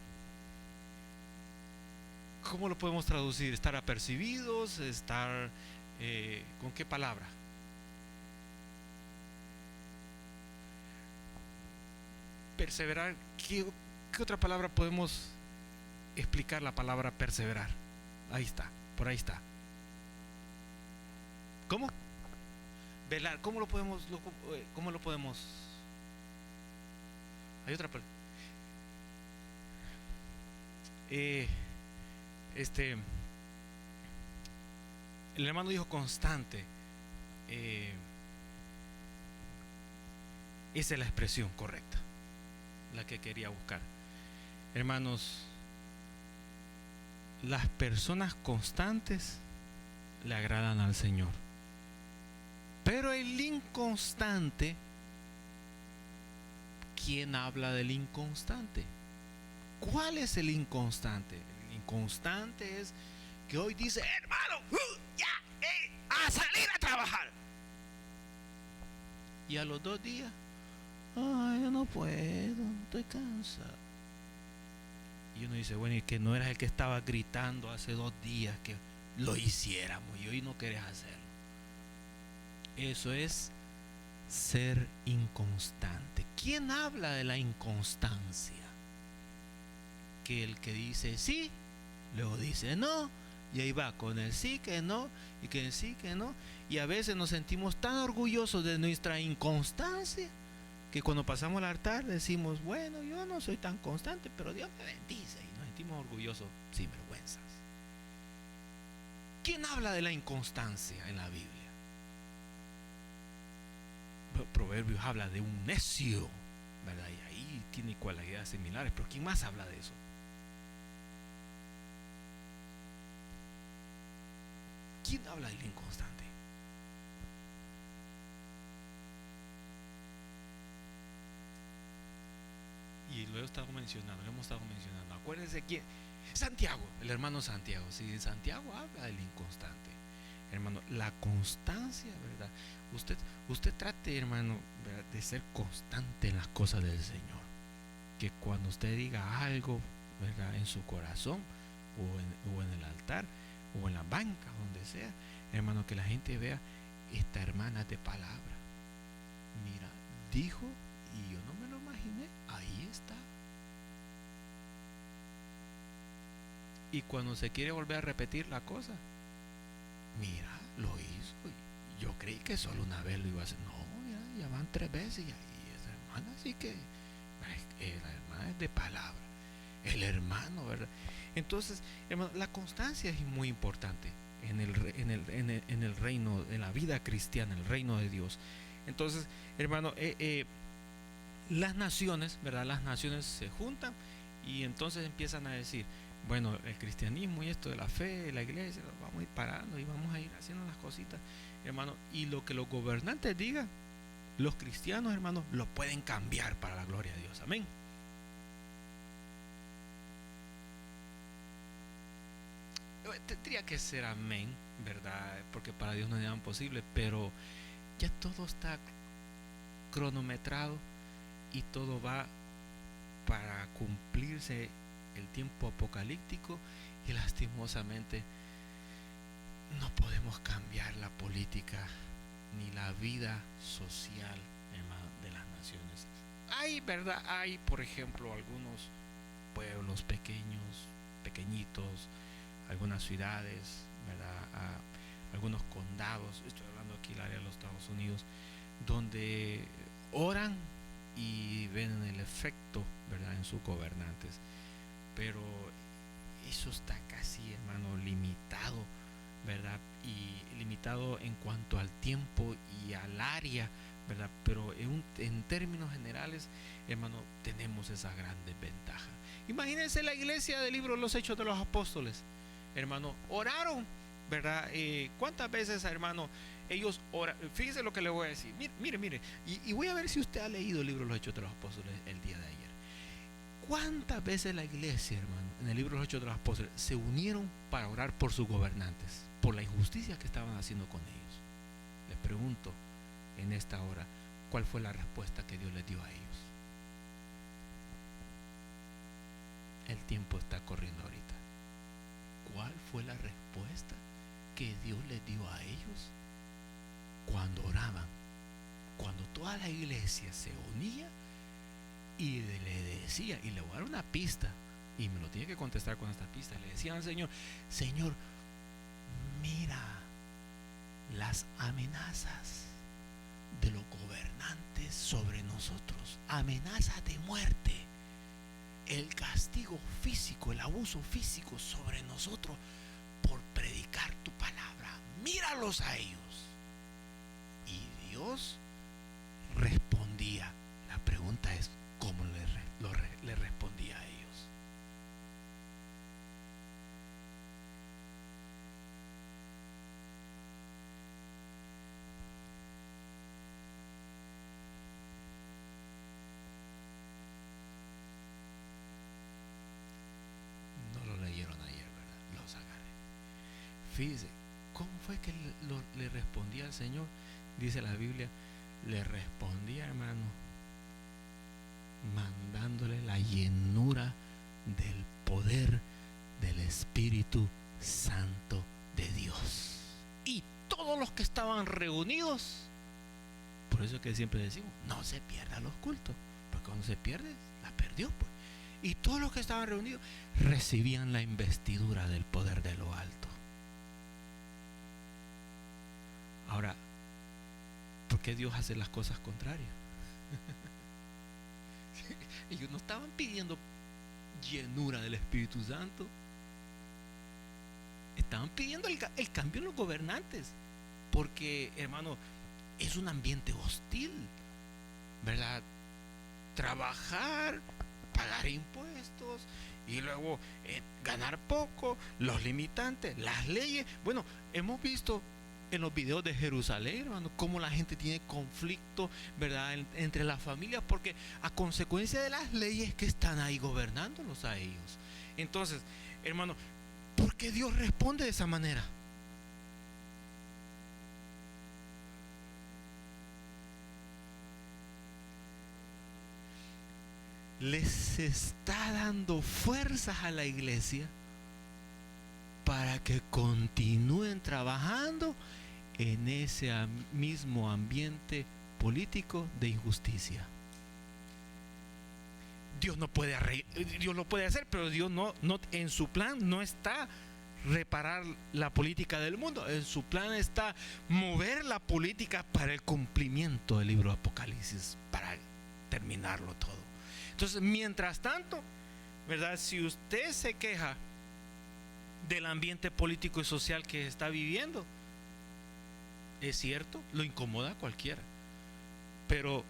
¿Cómo lo podemos traducir? ¿Estar apercibidos? ¿Estar con qué palabra? Perseverar. ¿Qué otra palabra podemos explicar la palabra perseverar? Ahí está, por ahí está. ¿Cómo? Velar. ¿Cómo lo podemos? ¿Cómo lo podemos? Hay otra palabra. El hermano dijo constante. Esa es la expresión correcta, la que quería buscar. Hermanos, las personas constantes le agradan al Señor, pero el inconstante, ¿quién habla del inconstante? ¿Cuál es el inconstante? El inconstante es que hoy dice, hermano, a salir a trabajar, y a los 2 días, ay, yo no puedo, estoy cansado. Y uno dice, bueno, y que no eras el que estaba gritando hace 2 días que lo hiciéramos y hoy no querés hacerlo. Eso es ser inconstante. ¿Quién habla de la inconstancia? Que el que dice sí, luego dice no, y ahí va con el sí que no, y que el sí que no, y a veces nos sentimos tan orgullosos de nuestra inconstancia que cuando pasamos al altar decimos, bueno, yo no soy tan constante, pero Dios me bendice, y nos sentimos orgullosos sin vergüenzas. ¿Quién habla de la inconstancia en la Biblia? Proverbios habla de un necio, ¿verdad? Y ahí tiene cualidades similares, pero ¿quién más habla de eso? ¿Quién habla del inconstante? Y lo hemos estado mencionando. Acuérdense quién. Santiago, el hermano Santiago. Sí, Santiago habla del inconstante. Hermano, la constancia, ¿verdad? Usted trate, hermano, ¿verdad?, de ser constante en las cosas del Señor. Que cuando usted diga algo, ¿verdad?, en su corazón, o en el altar, o en la banca, donde sea, hermano, que la gente vea, esta hermana es de palabra. Mira, dijo, y yo no me lo imaginé, ahí está. Y cuando se quiere volver a repetir la cosa, mira, lo hizo. Yo creí que solo una vez lo iba a hacer. No, mira, ya van 3 veces y ahí esa hermana sí que la hermana es de palabra. El hermano, ¿verdad? Entonces, hermano, la constancia es muy importante en el reino, en la vida cristiana, en el reino de Dios. Entonces, hermano, las naciones, ¿verdad? Las naciones se juntan y entonces empiezan a decir, bueno, el cristianismo y esto de la fe, la iglesia, vamos a ir parando y vamos a ir haciendo las cositas, hermano, y lo que los gobernantes digan, los cristianos, hermanos, lo pueden cambiar para la gloria de Dios. Amén. Tendría que ser amén, ¿verdad? Porque para Dios no es imposible, pero ya todo está cronometrado y todo va para cumplirse el tiempo apocalíptico, y lastimosamente no podemos cambiar la política ni la vida social, hermano, de las naciones. Hay, ¿verdad? Hay, por ejemplo, algunos pueblos pequeñitos, algunas ciudades, ¿verdad? Algunos condados, estoy hablando aquí del área de los Estados Unidos, donde oran y ven el efecto, ¿verdad?, en sus gobernantes. Pero eso está casi, hermano, limitado, ¿verdad? Y limitado en cuanto al tiempo y al área, ¿verdad? Pero en términos generales, hermano, tenemos esa gran desventaja. Imagínense la iglesia del libro de los Hechos de los Apóstoles, hermano, oraron, ¿verdad? ¿Cuántas veces, hermano, ellos oran. Fíjese lo que le voy a decir. Mire. Y voy a ver si usted ha leído el libro de los Hechos de los Apóstoles el día de ayer. ¿Cuántas veces la iglesia, hermano, en el libro de los Hechos de los Apóstoles, se unieron para orar por sus gobernantes, por la injusticia que estaban haciendo con ellos? Les pregunto en esta hora, ¿cuál fue la respuesta que Dios les dio a ellos? El tiempo está corriendo ahorita. ¿Cuál fue la respuesta que Dios les dio a ellos cuando oraban? Cuando toda la iglesia se unía y le decía, y le voy a dar una pista, y me lo tiene que contestar con esta pista. Le decían al Señor: Señor, mira las amenazas de los gobernantes sobre nosotros, amenazas de muerte, el castigo físico, el abuso físico sobre nosotros por predicar tu palabra. Míralos a ellos. Y Dios respondía. La pregunta es, ¿cómo le respondía a ellos? No lo leyeron ayer, ¿verdad? Los agarré. Fíjese, ¿cómo fue que le respondía al Señor? Dice la Biblia, le respondía, hermano, mandándole la llenura del poder del Espíritu Santo de Dios. Y todos los que estaban reunidos, por eso que siempre decimos, no se pierdan los cultos, porque cuando se pierde, la perdió, pues. Y todos los que estaban reunidos recibían la investidura del poder de lo alto. Ahora, ¿por qué Dios hace las cosas contrarias? Ellos no estaban pidiendo llenura del Espíritu Santo, estaban pidiendo el cambio en los gobernantes, porque, hermano, es un ambiente hostil, ¿verdad? Trabajar, pagar impuestos y luego ganar poco, los limitantes, las leyes. Bueno, hemos visto en los videos de Jerusalén, hermano, cómo la gente tiene conflicto, ¿verdad?, entre las familias, porque a consecuencia de las leyes que están ahí gobernándolos a ellos. Entonces, hermano, ¿por qué Dios responde de esa manera? Les está dando fuerzas a la iglesia para que continúen trabajando en ese mismo ambiente político de injusticia. Dios no puede Dios lo puede hacer, pero Dios no en su plan no está reparar la política del mundo. En su plan está mover la política para el cumplimiento del libro de Apocalipsis, para terminarlo todo. Entonces, mientras tanto, ¿verdad?, si usted se queja del ambiente político y social que está viviendo, es cierto, lo incomoda a cualquiera, pero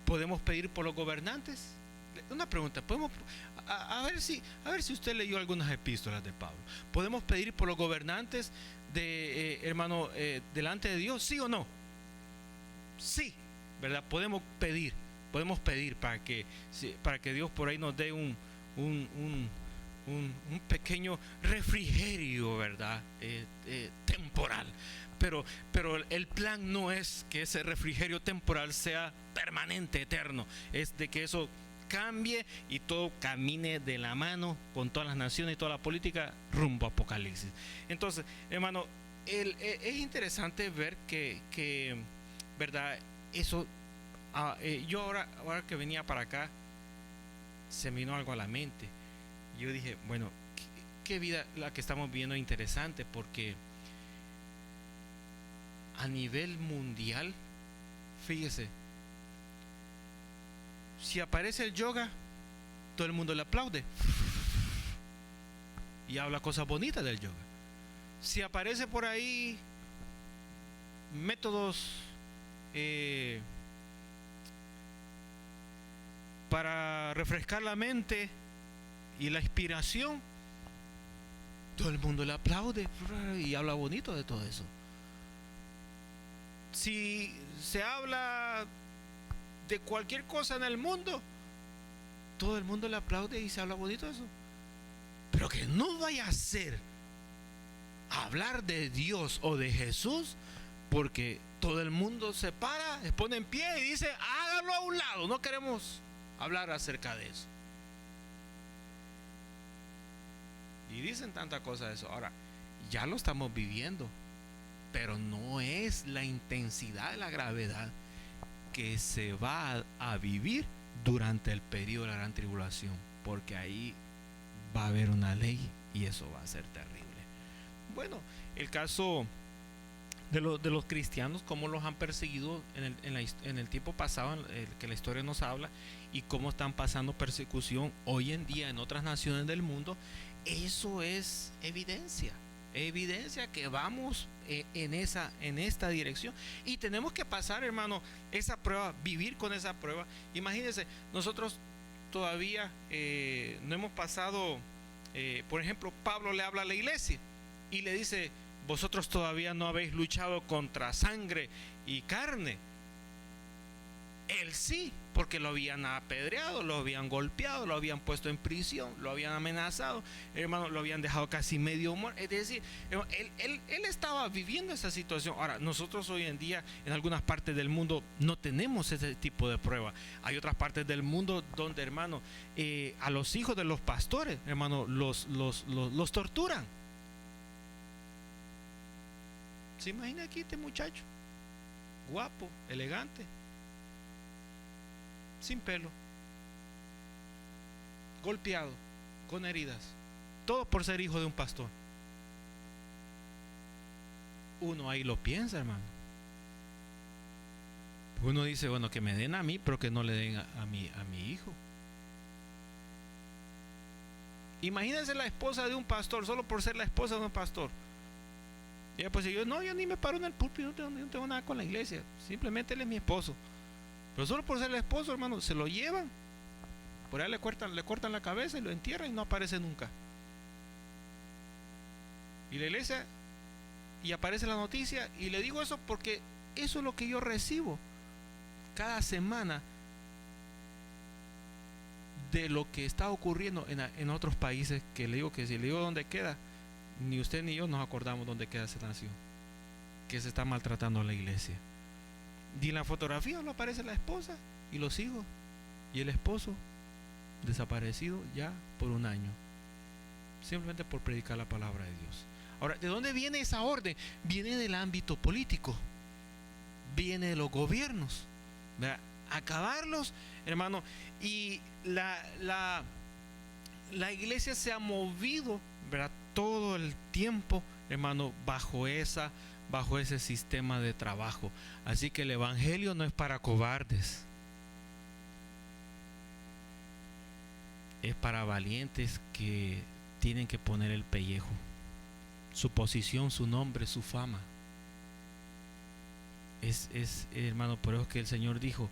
podemos pedir por los gobernantes. Una pregunta, podemos a ver si usted leyó algunas epístolas de Pablo. ¿Podemos pedir por los gobernantes de hermano delante de Dios, sí o no? Sí, ¿verdad? Podemos pedir para que Dios por ahí nos dé un pequeño refrigerio, ¿verdad? Temporal. Pero el plan no es que ese refrigerio temporal sea permanente, eterno. Es de que eso cambie y todo camine de la mano con todas las naciones y toda la política rumbo a Apocalipsis. Entonces, hermano, es interesante ver que ¿verdad? Eso, yo ahora que venía para acá, se me vino algo a la mente. Yo dije, bueno, qué vida la que estamos viviendo es interesante, porque a nivel mundial, fíjese, si aparece el yoga, todo el mundo le aplaude y habla cosas bonitas del yoga. Si aparece por ahí métodos para refrescar la mente y la inspiración, todo el mundo le aplaude y habla bonito de todo eso. si se habla de cualquier cosa en el mundo, todo el mundo le aplaude y se habla bonito de eso. Pero que no vaya a ser hablar de Dios o de Jesús, porque todo el mundo se para, se pone en pie y dice, hágalo a un lado, no queremos hablar acerca de eso. Y dicen tanta cosa de eso. Ahora, ya lo estamos viviendo, pero no es la intensidad de la gravedad que se va a vivir durante el periodo de la gran tribulación, porque ahí va a haber una ley y eso va a ser terrible. Bueno, el caso de los cristianos, cómo los han perseguido en el tiempo pasado, que la historia nos habla, y cómo están pasando persecución hoy en día en otras naciones del mundo. Eso es evidencia que vamos en esta dirección, y tenemos que pasar, hermano, esa prueba, vivir con esa prueba. Imagínense, nosotros todavía no hemos pasado, por ejemplo, Pablo le habla a la iglesia y le dice, vosotros todavía no habéis luchado contra sangre y carne. Él sí, porque lo habían apedreado, lo habían golpeado, lo habían puesto en prisión, lo habían amenazado, hermano, lo habían dejado casi medio muerto. Es decir, él estaba viviendo esa situación. Ahora, nosotros hoy en día en algunas partes del mundo no tenemos ese tipo de prueba. Hay otras partes del mundo donde, hermano, a los hijos de los pastores, hermano, los torturan. ¿Se imagina aquí este muchacho? Guapo, elegante, sin pelo, golpeado, con heridas, todo por ser hijo de un pastor. Uno ahí lo piensa, hermano. Uno dice, bueno, que me den a mí, pero que no le den a mi hijo. Imagínense la esposa de un pastor, solo por ser la esposa de un pastor. Y pues yo ni me paro en el púlpito, no tengo nada con la iglesia, simplemente él es mi esposo. Pero solo por ser el esposo, hermano, se lo llevan, por ahí le cortan la cabeza y lo entierran y no aparece nunca. Y la iglesia, y aparece la noticia, y le digo eso porque eso es lo que yo recibo cada semana de lo que está ocurriendo en otros países, que le digo que si le digo dónde queda, ni usted ni yo nos acordamos dónde queda esa nación, que se está maltratando a la iglesia. Y en la fotografía no aparece la esposa y los hijos, y el esposo desaparecido ya por un año, simplemente por predicar la palabra de Dios. Ahora, ¿de dónde viene esa orden? Viene del ámbito político, viene de los gobiernos, ¿verdad? Acabarlos, hermano. Y la iglesia se ha movido, ¿verdad?, todo el tiempo, hermano, bajo ese sistema de trabajo. Así que el evangelio no es para cobardes, es para valientes que tienen que poner el pellejo, su posición, su nombre, su fama. Es hermano, por eso que el Señor dijo,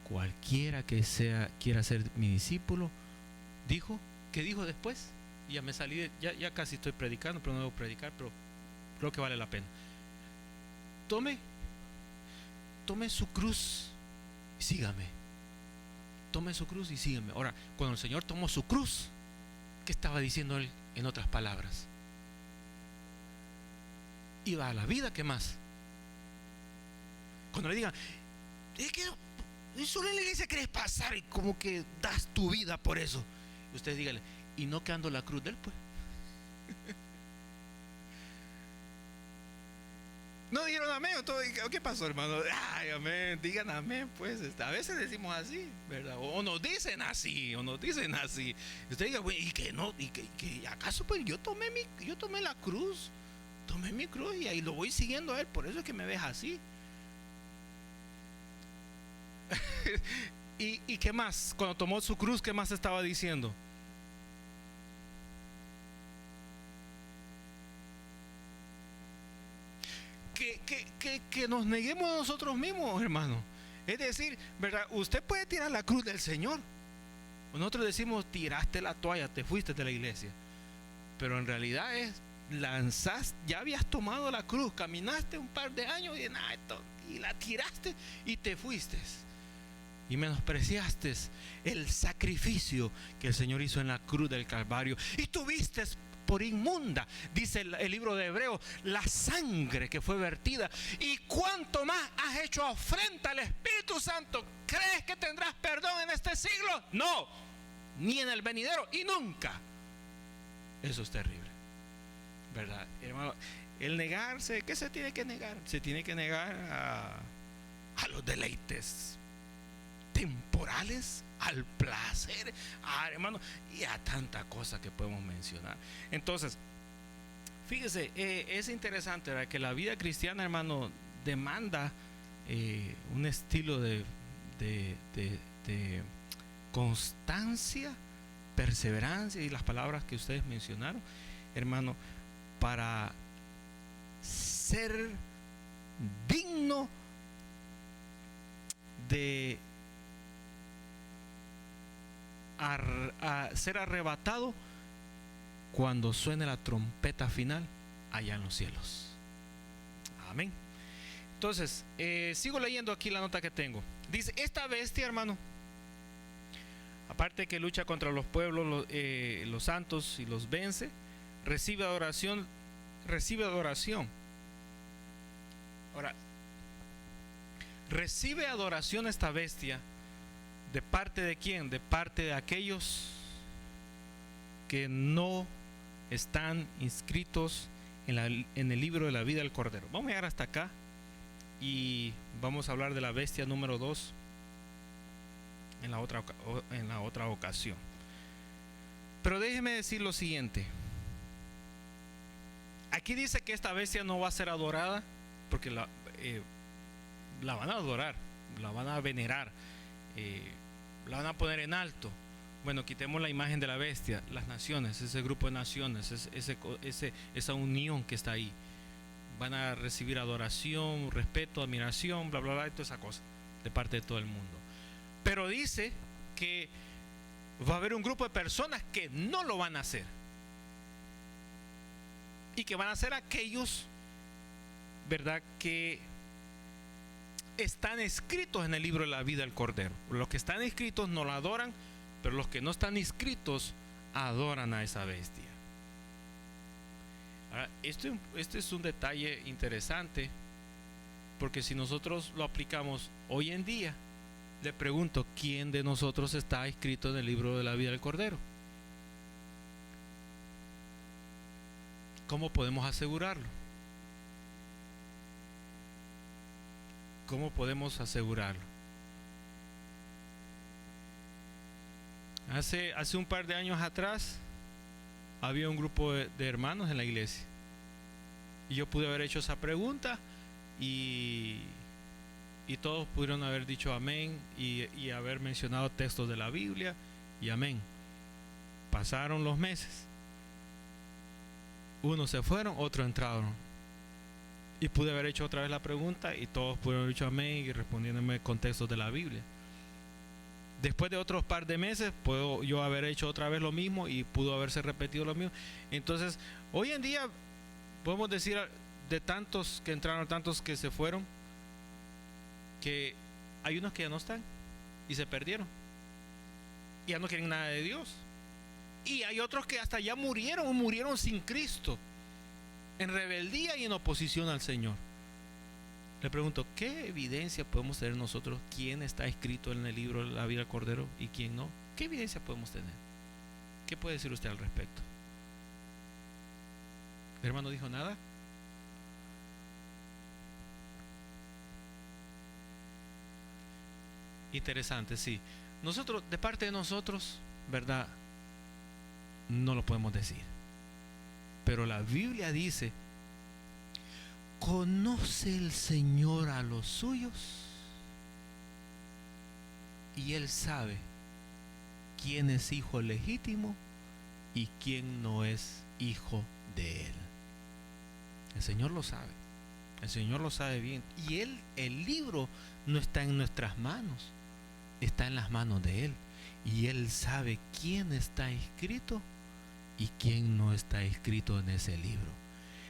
cualquiera que quiera ser mi discípulo, ¿qué dijo después? Ya me salí, ya casi estoy predicando, pero no debo predicar, pero creo que vale la pena. Tome su cruz y sígame. Tome su cruz y sígame. Ahora, cuando el Señor tomó su cruz, ¿qué estaba diciendo él en otras palabras? Iba a la vida, ¿qué más? Cuando le digan, es que solo en la iglesia quieres pasar y como que das tu vida por eso, usted dígale, y no quedando la cruz de él, pues. No dijeron amén. ¿Qué pasó, hermano? Ay, amén, digan amén, pues. A veces decimos así, ¿verdad? O nos dicen así. Usted diga, güey, y que no, y que acaso pues yo tomé la cruz, tomé mi cruz y ahí lo voy siguiendo a él, por eso es que me ves así. ¿Y qué más? Cuando tomó su cruz, ¿qué más estaba diciendo? Que nos neguemos a nosotros mismos, hermano. Es decir, ¿verdad? Usted puede tirar la cruz del Señor. Nosotros decimos, tiraste la toalla, te fuiste de la iglesia. Pero en realidad ya habías tomado la cruz, caminaste un par de años y nada, esto y la tiraste y te fuiste. Y menospreciaste el sacrificio que el Señor hizo en la cruz del Calvario. Y tuviste por inmunda, dice el libro de Hebreos, la sangre que fue vertida. Y cuánto más has hecho afrenta al Espíritu Santo. ¿Crees que tendrás perdón en este siglo? No, ni en el venidero, y nunca. Eso es terrible, ¿verdad, hermano? El negarse, ¿qué se tiene que negar? Se tiene que negar a los deleites temporales, al placer, hermano, y a tanta cosa que podemos mencionar. Entonces, fíjese, es interesante, ¿verdad?, que la vida cristiana, hermano, demanda un estilo de constancia, perseverancia y las palabras que ustedes mencionaron, hermano, para ser digno de ser arrebatado cuando suene la trompeta final allá en los cielos. Amén. Entonces, sigo leyendo aquí la nota que tengo. Dice, esta bestia, hermano, aparte que lucha contra los pueblos, los santos, y los vence, recibe adoración. Ahora, recibe adoración esta bestia. ¿De parte de quién? De parte de aquellos que no están inscritos en el libro de la vida del Cordero. Vamos a llegar hasta acá y vamos a hablar de la bestia número 2 en la otra ocasión. Pero déjeme decir lo siguiente. Aquí dice que esta bestia no va a ser adorada porque la van a adorar, la van a venerar, la van a poner en alto. Bueno, quitemos la imagen de la bestia, las naciones, ese grupo de naciones, esa unión que está ahí, van a recibir adoración, respeto, admiración, bla, bla, bla, y toda esa cosa de parte de todo el mundo. Pero dice que va a haber un grupo de personas que no lo van a hacer, y que van a ser aquellos, ¿verdad?, que están escritos en el libro de la vida del Cordero. Los que están inscritos no la adoran, pero los que no están inscritos adoran a esa bestia. Ahora, este es un detalle interesante, porque si nosotros lo aplicamos hoy en día, le pregunto, ¿quién de nosotros está inscrito en el libro de la vida del Cordero? ¿Cómo podemos asegurarlo? ¿Cómo podemos asegurarlo? Hace un par de años atrás había un grupo de hermanos en la iglesia, y yo pude haber hecho esa pregunta y todos pudieron haber dicho amén y haber mencionado textos de la Biblia y amén. Pasaron los meses, unos se fueron, otros entraron, y pude haber hecho otra vez la pregunta y todos pudieron haber dicho amén y respondiéndome con textos de la Biblia. Después de otros par de meses puedo yo haber hecho otra vez lo mismo y pudo haberse repetido lo mismo. Entonces, hoy en día podemos decir, de tantos que entraron, tantos que se fueron, que hay unos que ya no están y se perdieron, ya no quieren nada de Dios, y hay otros que hasta ya murieron sin Cristo, en rebeldía y en oposición al Señor. Le pregunto, ¿qué evidencia podemos tener nosotros quién está escrito en el libro de la vida del Cordero y quién no? ¿Qué evidencia podemos tener? ¿Qué puede decir usted al respecto? ¿El hermano dijo nada? Interesante, sí. Nosotros, de parte de nosotros, ¿verdad?, no lo podemos decir. Pero la Biblia dice, ¿conoce el Señor a los suyos? Y Él sabe quién es hijo legítimo y quién no es hijo de Él. El Señor lo sabe. El Señor lo sabe bien. Y el libro no está en nuestras manos, está en las manos de Él. Y Él sabe quién está escrito y quién no está escrito en ese libro.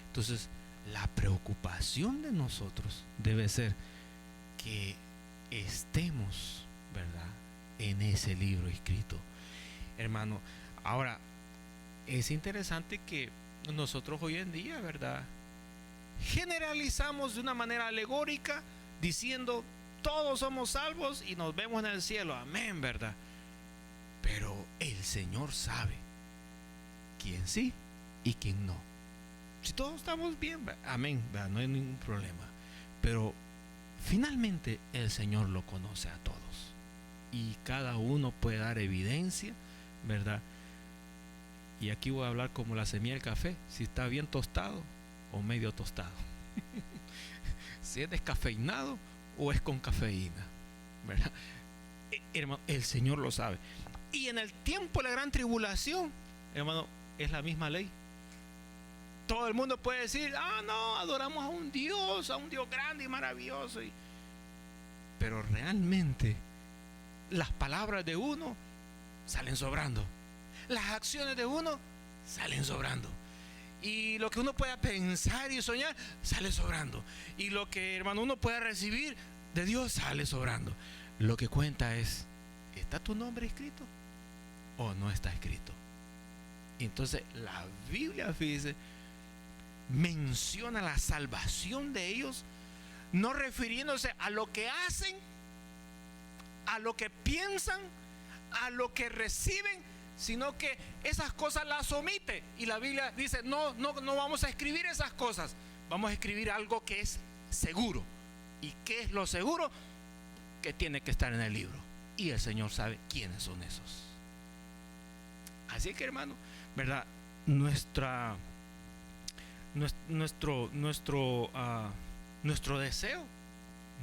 Entonces, la preocupación de nosotros debe ser, que estemos, ¿verdad?, en ese libro escrito, hermano. Ahora, es interesante que nosotros hoy en día, ¿verdad?, generalizamos de una manera alegórica, diciendo todos somos salvos y nos vemos en el cielo, amén, ¿verdad? Pero el Señor sabe quién sí y quién no. Si todos estamos bien, amén, ¿verdad?, no hay ningún problema. Pero finalmente el Señor lo conoce a todos y cada uno puede dar evidencia, ¿verdad? Y aquí voy a hablar como la semilla del café, si está bien tostado o medio tostado, si es descafeinado o es con cafeína, ¿verdad? Hermano, el Señor lo sabe. Y en el tiempo de la gran tribulación, hermano, es la misma ley. Todo el mundo puede decir, no, adoramos a un Dios grande y maravilloso. Pero realmente las palabras de uno salen sobrando. Las acciones de uno salen sobrando. Y lo que uno pueda pensar y soñar sale sobrando. Y lo que, hermano, uno pueda recibir de Dios sale sobrando. Lo que cuenta es, ¿está tu nombre escrito o no está escrito? Entonces la Biblia, fíjese, menciona la salvación de ellos, no refiriéndose a lo que hacen, a lo que piensan, a lo que reciben, sino que esas cosas las omite. Y la Biblia dice, no vamos a escribir esas cosas, vamos a escribir algo que es seguro. ¿Y qué es lo seguro? Que tiene que estar en el libro. Y el Señor sabe quiénes son esos. Así que, hermano, ¿verdad? Nuestro deseo,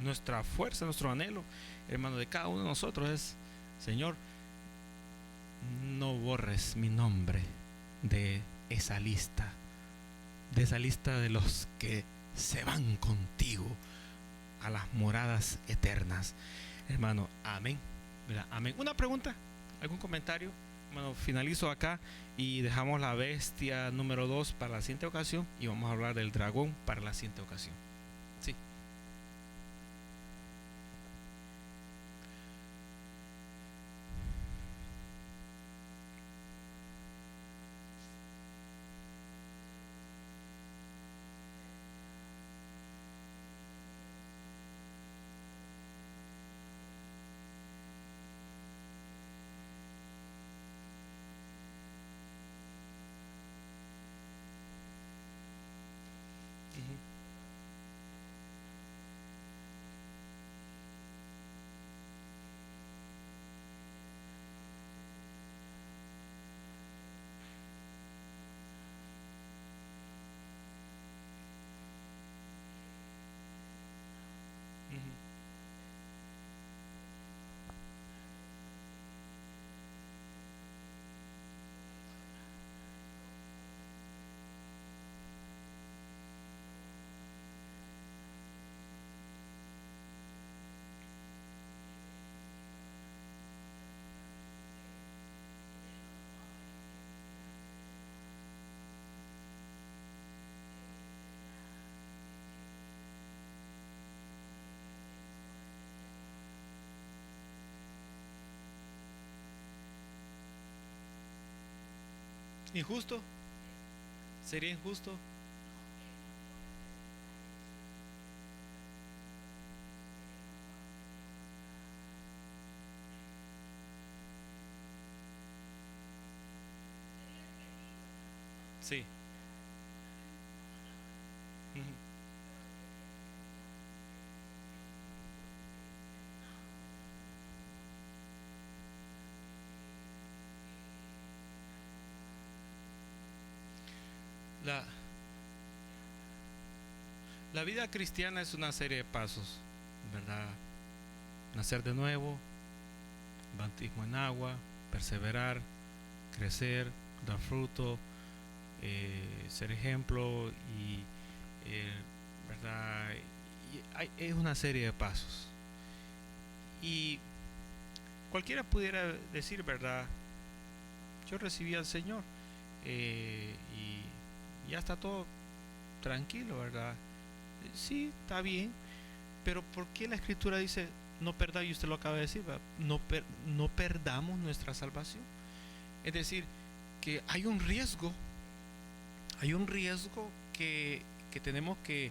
nuestra fuerza, nuestro anhelo, hermano, de cada uno de nosotros es, Señor, no borres mi nombre de esa lista de los que se van contigo a las moradas eternas, hermano. Amén, ¿verdad? Amén. Una pregunta, algún comentario. Bueno, finalizo acá y dejamos la bestia número 2 para la siguiente ocasión y vamos a hablar del dragón para la siguiente ocasión. Sí. ¿Injusto? ¿Sería injusto? Sí. Ujú. La, la vida cristiana es una serie de pasos, ¿verdad? Nacer de nuevo, bautismo en agua, perseverar, crecer, dar fruto, ser ejemplo y, eh, ¿verdad? Es una serie de pasos. Y cualquiera pudiera decir, ¿verdad? Yo recibí al Señor y ya está todo tranquilo, ¿verdad? Sí, está bien, Pero ¿por qué la Escritura dice no perdáis? Y usted lo acaba de decir, no perdamos nuestra salvación. Es decir, que hay un riesgo que tenemos que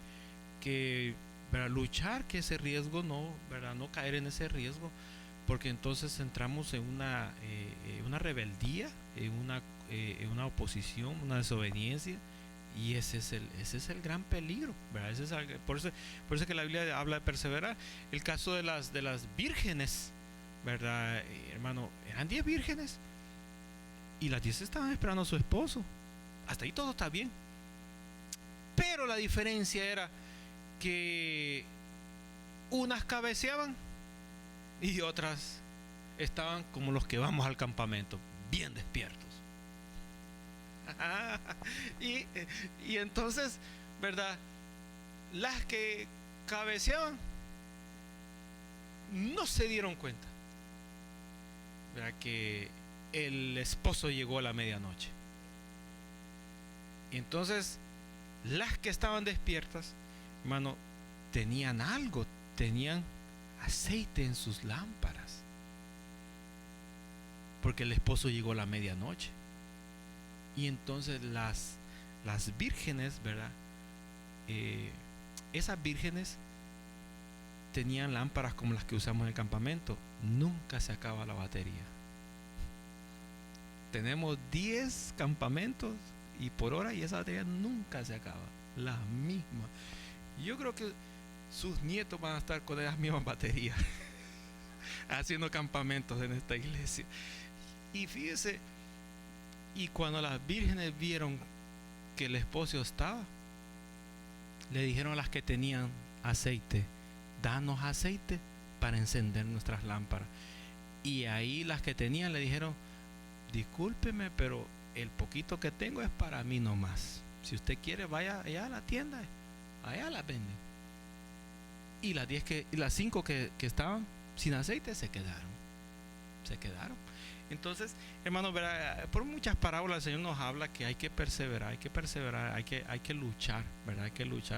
¿verdad? Luchar, que ese riesgo no, ¿verdad? No caer en ese riesgo, porque entonces entramos en una rebeldía, en una oposición, una desobediencia, y ese es el gran peligro, ¿verdad? Por eso que la Biblia habla de perseverar. El caso de las vírgenes, ¿verdad? Hermano, eran 10 vírgenes y las 10 estaban esperando a su esposo. Hasta ahí todo está bien. Pero la diferencia era que unas cabeceaban y otras estaban como los que vamos al campamento, bien despiertos. y entonces, ¿verdad? Las que cabeceaban no se dieron cuenta, ¿verdad? Que el esposo llegó a la medianoche. Y entonces las que estaban despiertas, hermano, tenían algo, tenían aceite en sus lámparas, porque el esposo llegó a la medianoche. Y entonces las vírgenes, ¿verdad? Esas vírgenes tenían lámparas como las que usamos en el campamento. Nunca se acaba la batería. Tenemos 10 campamentos y por hora, y esa batería nunca se acaba, la misma. Yo creo que sus nietos van a estar con esas mismas baterías haciendo campamentos en esta iglesia. Y fíjese, y cuando las vírgenes vieron que el esposo estaba, le dijeron a las que tenían aceite: danos aceite para encender nuestras lámparas. Y ahí las que tenían le dijeron: discúlpeme, pero el poquito que tengo es para mí nomás. Si usted quiere, vaya allá a la tienda, allá la venden. Y las 5 que estaban sin aceite se quedaron. Entonces, hermanos, por muchas parábolas el Señor nos habla que hay que perseverar, hay que luchar, ¿verdad?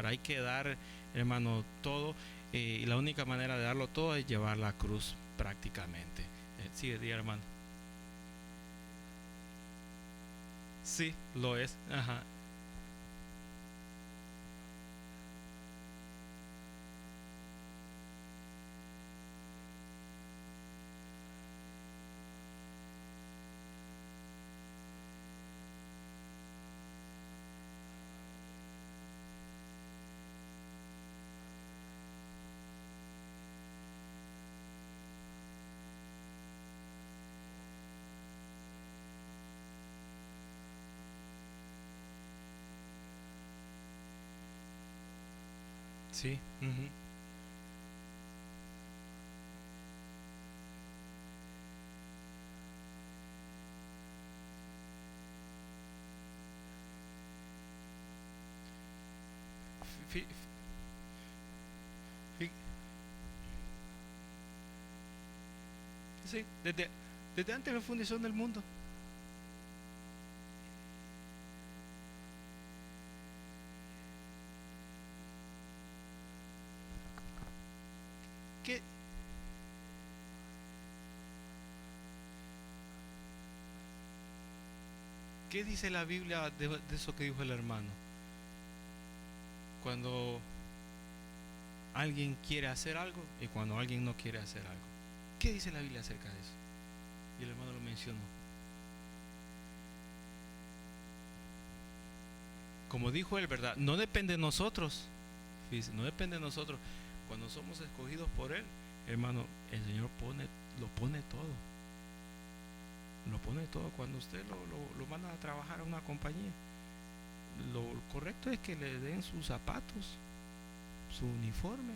Hay que dar, hermano, todo. Y la única manera de darlo todo es llevar la cruz prácticamente. Sí, hermano. Sí, lo es. Ajá. Sí. Uh-huh. Fí- fí- sí, desde antes de la fundación del mundo. ¿Qué, ¿Qué dice la Biblia de eso que dijo el hermano? Cuando alguien quiere hacer algo y cuando alguien no quiere hacer algo. ¿Qué dice la Biblia acerca de eso? Y el hermano lo mencionó. Como dijo él, ¿verdad? No depende de nosotros. Fíjese, no depende de nosotros. Cuando somos escogidos por él, hermano, el Señor lo pone todo. Lo pone todo. Cuando usted lo manda a trabajar a una compañía, lo correcto es que le den sus zapatos, su uniforme,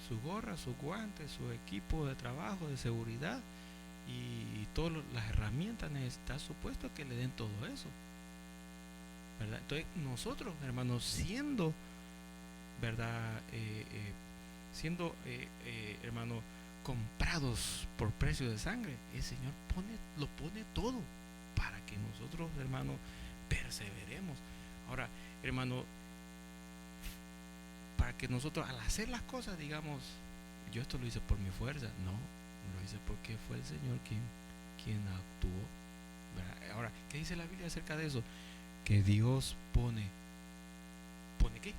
su gorra, sus guantes, su equipo de trabajo, de seguridad y todas las herramientas necesitadas. Supuesto que le den todo eso, ¿verdad? Entonces nosotros, hermanos, siendo, ¿verdad? Hermano, comprados por precio de sangre, el Señor lo pone todo para que nosotros, hermano, perseveremos. Ahora, hermano, para que nosotros al hacer las cosas digamos, yo esto lo hice por mi fuerza. No, lo hice porque fue el Señor quien actuó, ¿verdad? Ahora, ¿qué dice la Biblia acerca de eso? Que Dios ¿pone qué?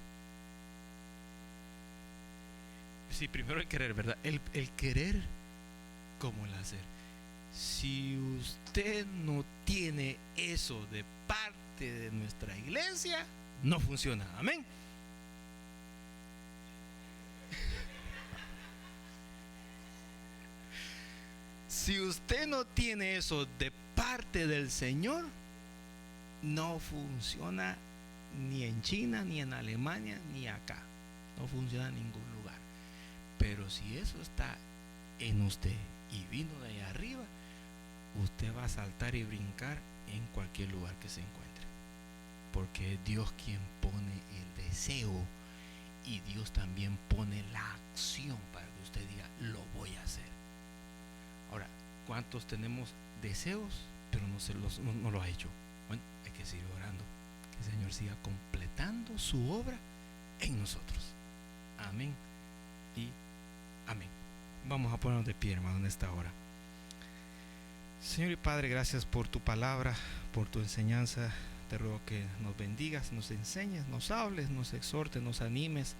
Sí, primero el querer, ¿verdad? El querer como el hacer. Si usted no tiene eso de parte de nuestra iglesia, no funciona. Amén. Si usted no tiene eso de parte del Señor, no funciona ni en China, ni en Alemania, ni acá. No funciona en ningún lugar. Pero si eso está en usted y vino de ahí arriba, usted va a saltar y brincar en cualquier lugar que se encuentre. Porque es Dios quien pone el deseo y Dios también pone la acción para que usted diga, lo voy a hacer. Ahora, ¿cuántos tenemos deseos pero no lo ha hecho? Bueno, hay que seguir orando, que el Señor siga completando su obra en nosotros. Amén y amén. Vamos a ponernos de pie, hermano, en esta hora. Señor y Padre, gracias por tu palabra, por tu enseñanza. Te ruego que nos bendigas, nos enseñes, nos hables, nos exhortes, nos animes,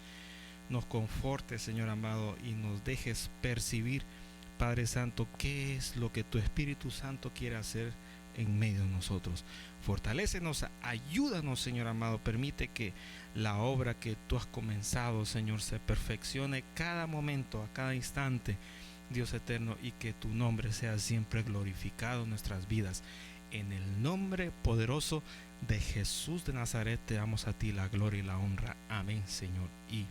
nos confortes, Señor amado, y nos dejes percibir, Padre Santo, qué es lo que tu Espíritu Santo quiere hacer en medio de nosotros. Fortalécenos, ayúdanos, Señor amado. Permite que la obra que tú has comenzado, Señor, se perfeccione cada momento, a cada instante, Dios eterno, y que tu nombre sea siempre glorificado en nuestras vidas. En el nombre poderoso de Jesús de Nazaret te damos a ti la gloria y la honra. Amén, Señor, y